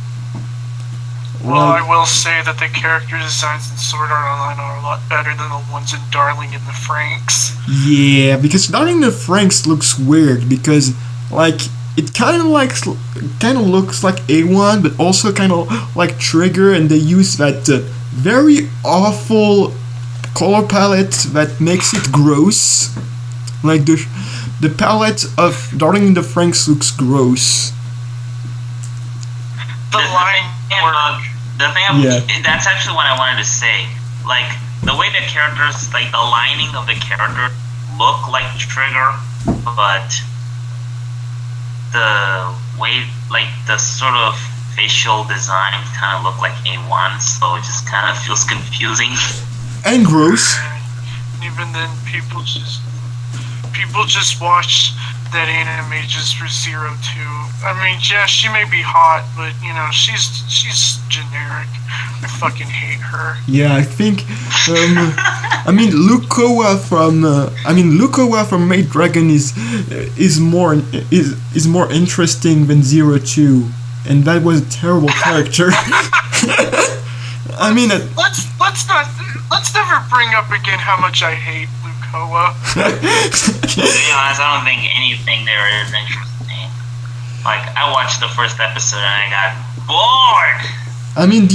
Speaker 2: Well, I will say that the character designs in Sword Art Online are a lot better than the ones in Darling in the Franxx.
Speaker 1: Yeah, because Darling in the Franxx looks weird because, like, it kind of looks like A1, but also kind of like Trigger, and they use that very awful color palette that makes it gross. Like the palette of Darling in the Franxx looks gross.
Speaker 2: The line work.
Speaker 3: The thing that's actually what I wanted to say. Like, the way the characters, like, the lining of the character look like Trigger, but the way, like, the sort of facial design kind of look like A1, so it just kind of feels confusing.
Speaker 1: And gross.
Speaker 2: Even then, people just watch that anime just for 02. I mean, yeah, she may be hot, but you know, she's generic. I fucking hate her.
Speaker 1: Yeah, I think I mean Lukoa from Maid Dragon is more interesting than 02, and that was a terrible character. I mean,
Speaker 2: let's never bring up again how much I hate Lukoa.
Speaker 3: To be honest, I don't think anything there is interesting. Like, I watched the first episode and I got bored.
Speaker 1: I mean,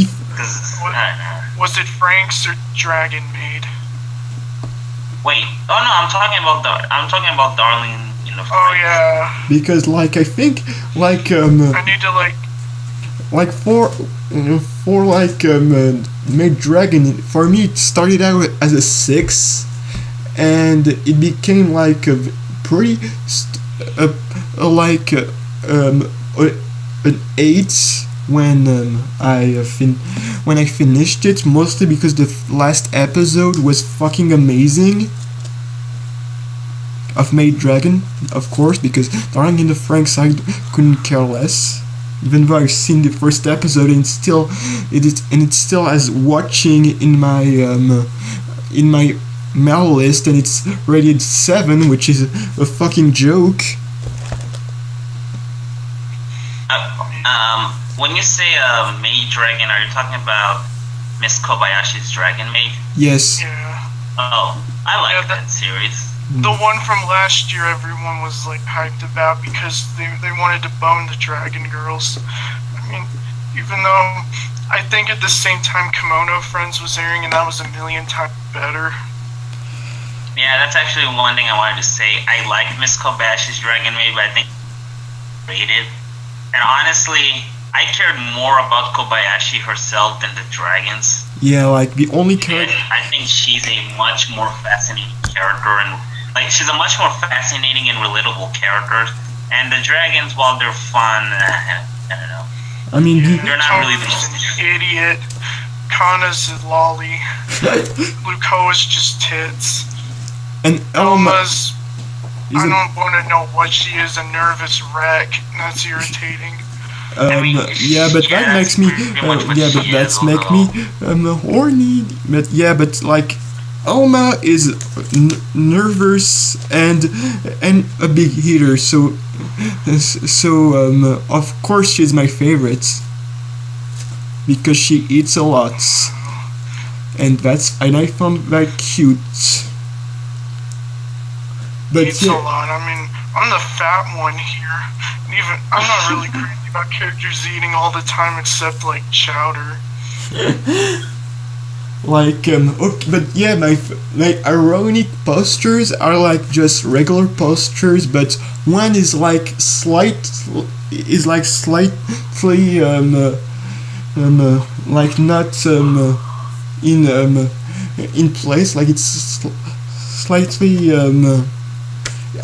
Speaker 2: was it Franxx or Dragon Maid?
Speaker 3: Wait, oh no, I'm talking about Darling in the Franxx.
Speaker 2: Oh yeah.
Speaker 1: Because like I think like
Speaker 2: I need to
Speaker 1: like for Maid Dragon, for me it started out as a 6, and it became like a pretty an 8 when I finished it, mostly because the last episode was fucking amazing of Maid Dragon, of course, because Darling in the Franxx I couldn't care less. Even though I've seen the first episode, and it's still as watching in my mail list, and it's rated 7, which is a fucking joke.
Speaker 3: When you say Maid Dragon, are you talking about Miss Kobayashi's Dragon Maid?
Speaker 1: Yes.
Speaker 2: Yeah.
Speaker 3: Oh, I like that series.
Speaker 2: The one from last year, everyone was like hyped about because they wanted to bone the Dragon Girls. I mean, even though I think at the same time Kimono Friends was airing and that was a million times better.
Speaker 3: Yeah, that's actually one thing I wanted to say. I like Miss Kobayashi's Dragon Maid, but I think rated. And honestly, I cared more about Kobayashi herself than the dragons.
Speaker 1: Yeah, like the only character.
Speaker 3: I think she's a much more fascinating character, and like she's a much more fascinating and relatable character. And the dragons, while they're fun, I don't know.
Speaker 1: I mean,
Speaker 3: They're not really the most
Speaker 2: idiot. Kana's a lolly. Lukoa's just tits.
Speaker 1: and Elma.
Speaker 2: Elma's, I don't want to know what she is, a nervous wreck. That's irritating.
Speaker 1: Yeah, but that makes me. Yeah, but that's make me horny. But yeah, but like, Alma is nervous and a big hitter. So of course she's my favorite because she eats a lot, and I found that cute. But
Speaker 2: Eats a lot. I mean, I'm the fat one here. And even I'm not really crazy about characters eating all the time, except like Chowder.
Speaker 1: Like okay, but yeah, my ironic posters are like just regular posters, but one is like slightly like not in place, like it's slightly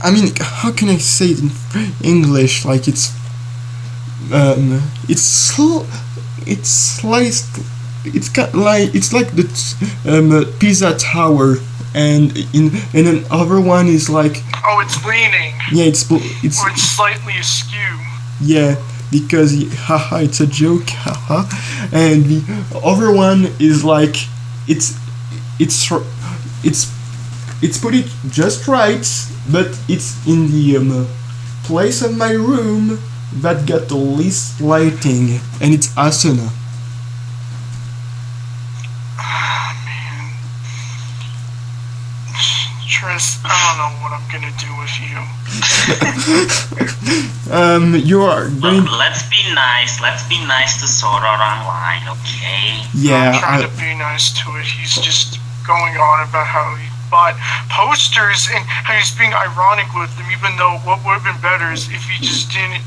Speaker 1: I mean, how can I say it in English? Like it's sliced. It's like the Pizza Tower, and another one is like.
Speaker 2: Oh, it's leaning.
Speaker 1: Yeah, it's
Speaker 2: Or it's slightly askew.
Speaker 1: Yeah, because haha, it's a joke, haha, and the other one is like it's put it just right, but it's in the place of my room that got the least lighting, and it's Asuna.
Speaker 2: Man. Tris, I don't know what I'm gonna do with you.
Speaker 1: You are going.
Speaker 3: Let's be nice. Let's be nice to Sword Art Online, okay?
Speaker 1: Yeah,
Speaker 2: I'm trying to be nice to it. He's just going on about how he bought posters and how he's being ironic with them, even though what would have been better is if he just didn't,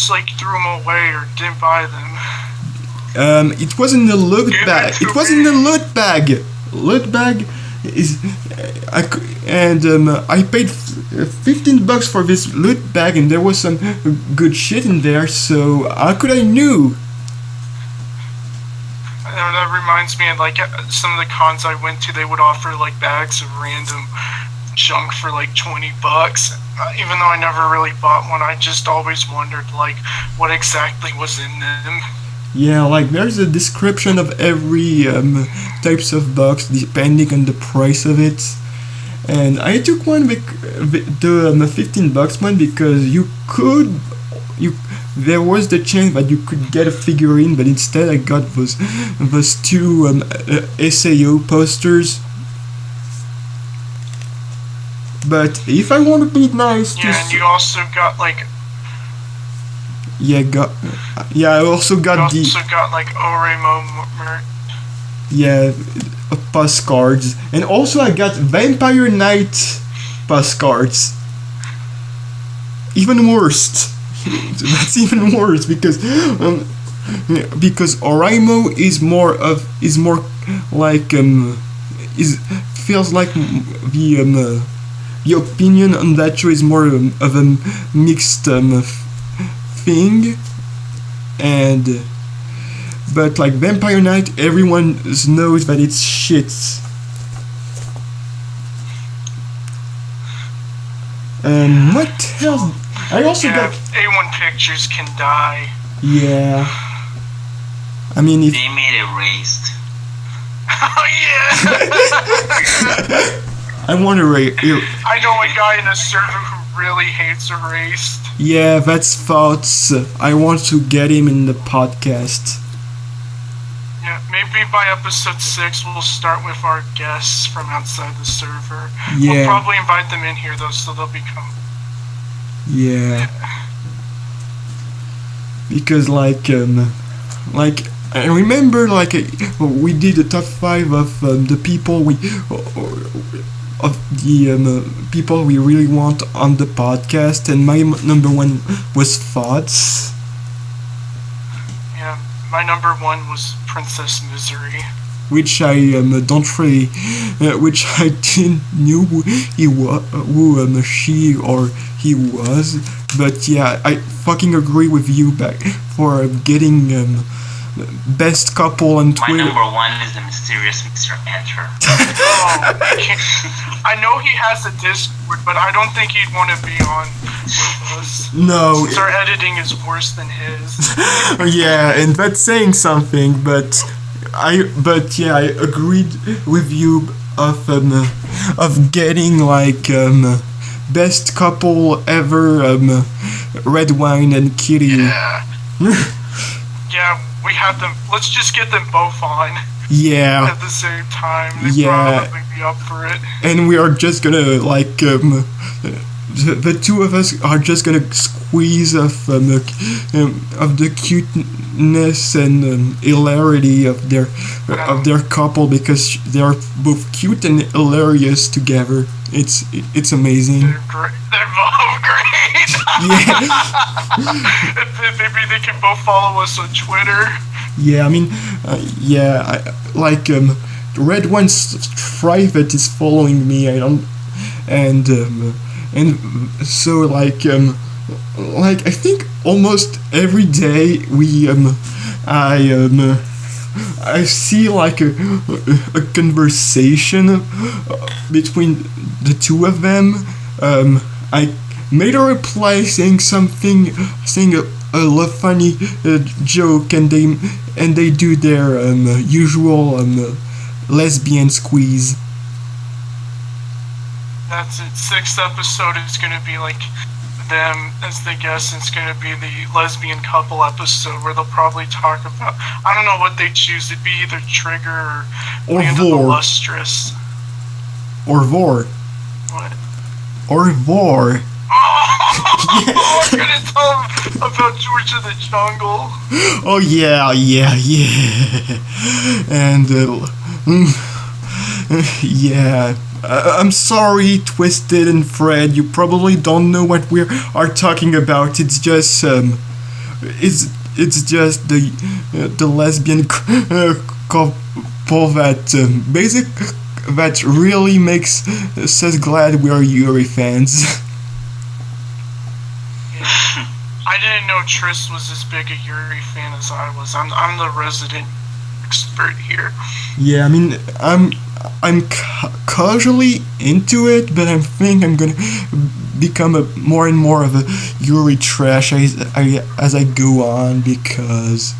Speaker 2: like threw them away or didn't buy them.
Speaker 1: It was in the loot bag. It was in the loot bag. Loot bag is, I paid $15 for this loot bag, and there was some good shit in there. So how could I knew?
Speaker 2: That reminds me of like some of the cons I went to. They would offer like bags of random junk for like $20. Even though I never really bought one, I just always wondered like what exactly was in them.
Speaker 1: Yeah, like there's a description of every types of box depending on the price of it. And I took one with the $15 one because there was the chance that you could get a figurine, but instead I got those two SAO posters. But if I want to be nice,
Speaker 2: and you also got like.
Speaker 1: I also got
Speaker 2: like Oremo merch.
Speaker 1: Yeah, postcards, and also I got Vampire Knight postcards. Even worse. That's even worse because Oraimo feels like the opinion on that show is more of a mixed thing, but like Vampire Knight, everyone knows that it's shit. What else? I also got
Speaker 2: A1 Pictures can die.
Speaker 1: Yeah. I mean, if
Speaker 3: they made Erased.
Speaker 2: Oh yeah.
Speaker 1: I want to
Speaker 2: I know a guy in a server who really hates Erased.
Speaker 1: Yeah, that's thoughts. I want to get him in the podcast.
Speaker 2: Yeah, maybe by episode 6 we'll start with our guests from outside the server.
Speaker 1: Yeah.
Speaker 2: We'll probably invite them in here though, so they'll become.
Speaker 1: Yeah. Because I remember we did a top 5 of the people people we really want on the podcast, and my number 1 was Thoughts.
Speaker 2: Yeah, my number 1 was Princess Misery.
Speaker 1: Which I don't really, which I didn't knew who she or he was, but yeah, I fucking agree with you back for getting best couple on
Speaker 3: My
Speaker 1: Twitter.
Speaker 3: number 1 is the mysterious Mr. Enter.
Speaker 2: I know he has a Discord, but I don't think he'd want to be on with us.
Speaker 1: No.
Speaker 2: Since our editing is worse than his.
Speaker 1: Yeah, and that's saying something, but I agreed with you of getting best couple ever, Red Wine and Kitty.
Speaker 2: Yeah. Yeah, we have them. Let's just get them both on
Speaker 1: Yeah.
Speaker 2: at the same time. They'd
Speaker 1: Yeah.
Speaker 2: probably be up for it.
Speaker 1: And we are just gonna the two of us are just gonna squeeze of the cuteness and hilarity of their couple, because they are both cute and hilarious together. It's amazing.
Speaker 2: They're great. They're both great.
Speaker 1: Yeah.
Speaker 2: Maybe they can both follow us on Twitter.
Speaker 1: Yeah, I mean, Red One's private is following me. I don't, and so I think almost every day I see a conversation between the two of them. I made a reply saying a funny joke, and they do their usual lesbian squeeze.
Speaker 2: That's it. 6th episode is gonna be them as the guests. It's gonna be the lesbian couple episode where they'll probably talk about, I don't know what they choose. It'd be either Trigger or Land of the
Speaker 1: Vor.
Speaker 2: Lustrous.
Speaker 1: Or Vor.
Speaker 2: What?
Speaker 1: Or Vor.
Speaker 2: Oh, we're gonna tell them about George of the Jungle.
Speaker 1: Oh yeah. And yeah. I'm sorry, Twisted and Fred. You probably don't know what we are talking about. It's just it's just the lesbian couple that really makes us glad we are Yuri fans.
Speaker 2: I didn't know Tris was as big a Yuri fan as I was. I'm the resident expert here.
Speaker 1: Yeah, I mean, I'm casually into it, but I think I'm gonna become more and more of a Yuri trash as I go on, because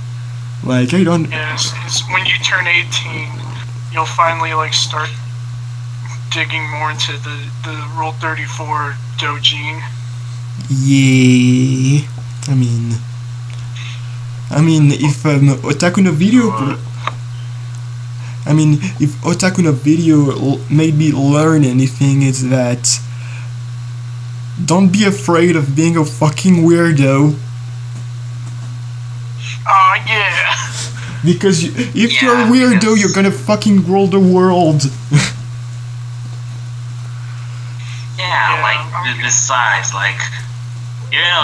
Speaker 1: I don't.
Speaker 2: Yes, it's when you turn 18, you'll finally start digging more into the Rule 34 Dojin.
Speaker 1: Yeah, I mean, if Otaku no Video, if Otaku no Video made me learn anything, it's that don't be afraid of being a fucking weirdo.
Speaker 2: Oh yeah.
Speaker 1: Because if you're a weirdo, you're gonna fucking rule the world.
Speaker 3: Besides,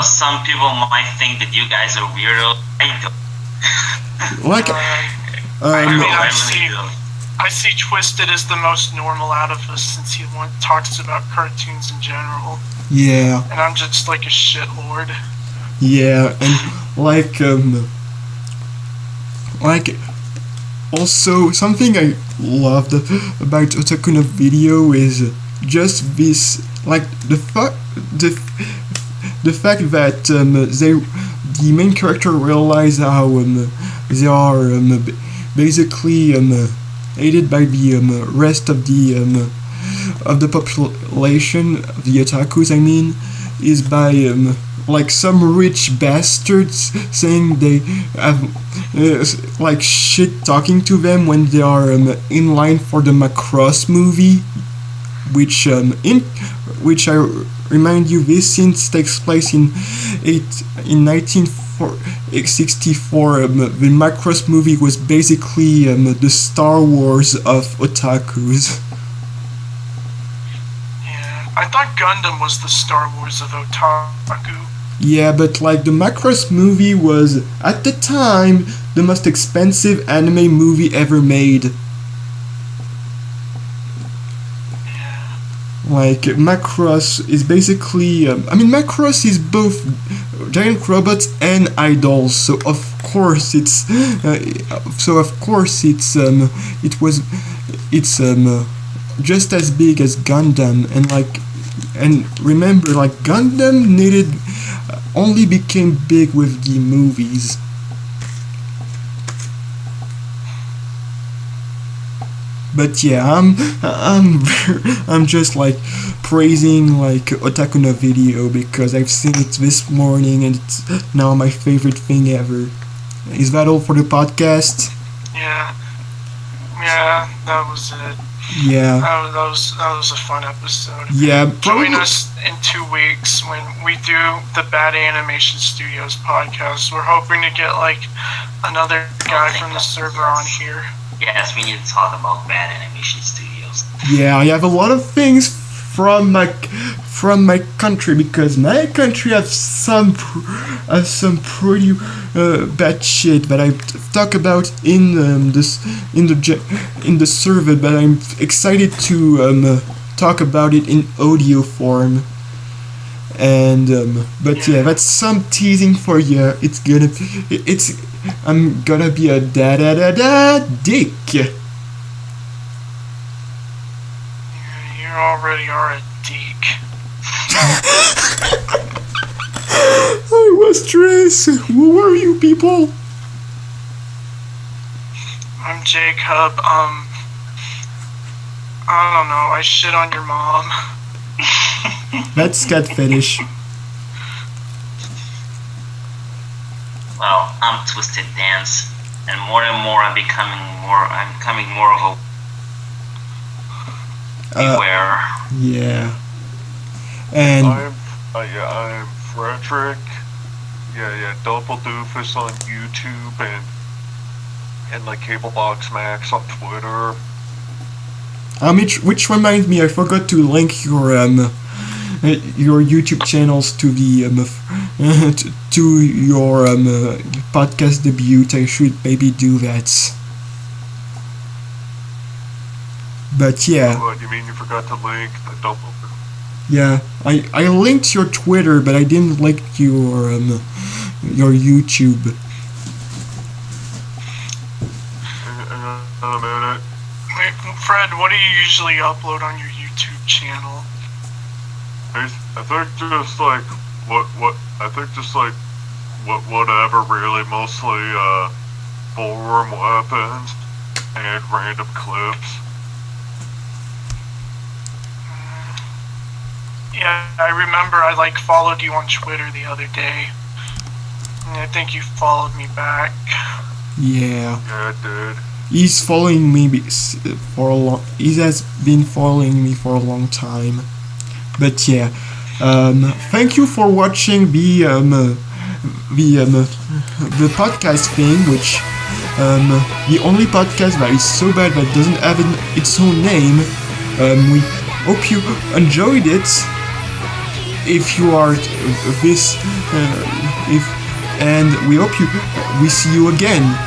Speaker 3: some people might think that you guys are weirdo. I don't.
Speaker 2: I see Twisted as the most normal out of us, since he talks about cartoons in general.
Speaker 1: Yeah.
Speaker 2: And I'm just a shitlord.
Speaker 1: Yeah, and also something I loved about Otaku no Video is just this, the fact that the main character realize how they are basically hated by the rest of the population, the otakus, is by like some rich bastards saying they have like shit talking to them when they are in line for the Macross movie, which which I remind you, this scene takes place in 1964. The Macross movie was basically the Star Wars of otakus.
Speaker 2: I thought Gundam was the Star Wars of Otaku.
Speaker 1: Yeah, but like the Macross movie was, at the time, the most expensive anime movie ever made.
Speaker 2: Yeah.
Speaker 1: Like, Macross is basically... Macross is both giant robots and idols, so of course it's... It's just as big as Gundam, and remember, like, Gundam only became big with the movies. But yeah, I'm just like praising like Otaku no Video because I've seen it this morning and it's now my favorite thing ever. Is that all for the podcast?
Speaker 2: Yeah, that was it.
Speaker 1: Yeah.
Speaker 2: That was a fun episode.
Speaker 1: Yeah.
Speaker 2: Join us in 2 weeks when we do the Bad Animation Studios podcast. We're hoping to get like another guy from the server on here.
Speaker 3: Yes, we need to talk about Bad Animation Studios.
Speaker 1: Yeah, I have a lot of things from my country because my country has some pretty bad shit that I talk about in the server, but I'm excited to talk about it in audio form. And but yeah, that's some teasing for you. I'm gonna be a dick.
Speaker 2: You already are a deek.
Speaker 1: I was stressed. Who are you people?
Speaker 2: I'm Jacob. I don't know. I shit on your mom.
Speaker 1: That's cat fetish.
Speaker 3: Well, I'm Twisted Dance, and more I'm becoming more of a beware.
Speaker 1: Yeah. And
Speaker 7: I'm Frederick. Yeah, Double Doofus on YouTube and like Cable Box Max on Twitter.
Speaker 1: Which reminds me, I forgot to link your YouTube channels to the to your podcast debut. I should maybe do that. But yeah.
Speaker 7: What, you mean you forgot to link the double?
Speaker 1: Yeah, I linked your Twitter, but I didn't link your YouTube.
Speaker 7: A minute.
Speaker 2: Wait, Fred, what do you usually upload on your YouTube channel?
Speaker 7: I think just like whatever really, mostly forum weapons and random clips.
Speaker 2: Yeah, I remember I followed you on Twitter the other day. And I think you followed me back.
Speaker 1: Yeah.
Speaker 7: Yeah, I did.
Speaker 1: He's following me for a long. He has been following me for a long time. But yeah, thank you for watching the podcast thing, which the only podcast that is so bad that doesn't have its own name. We hope you enjoyed it. If you are and we hope we see you again.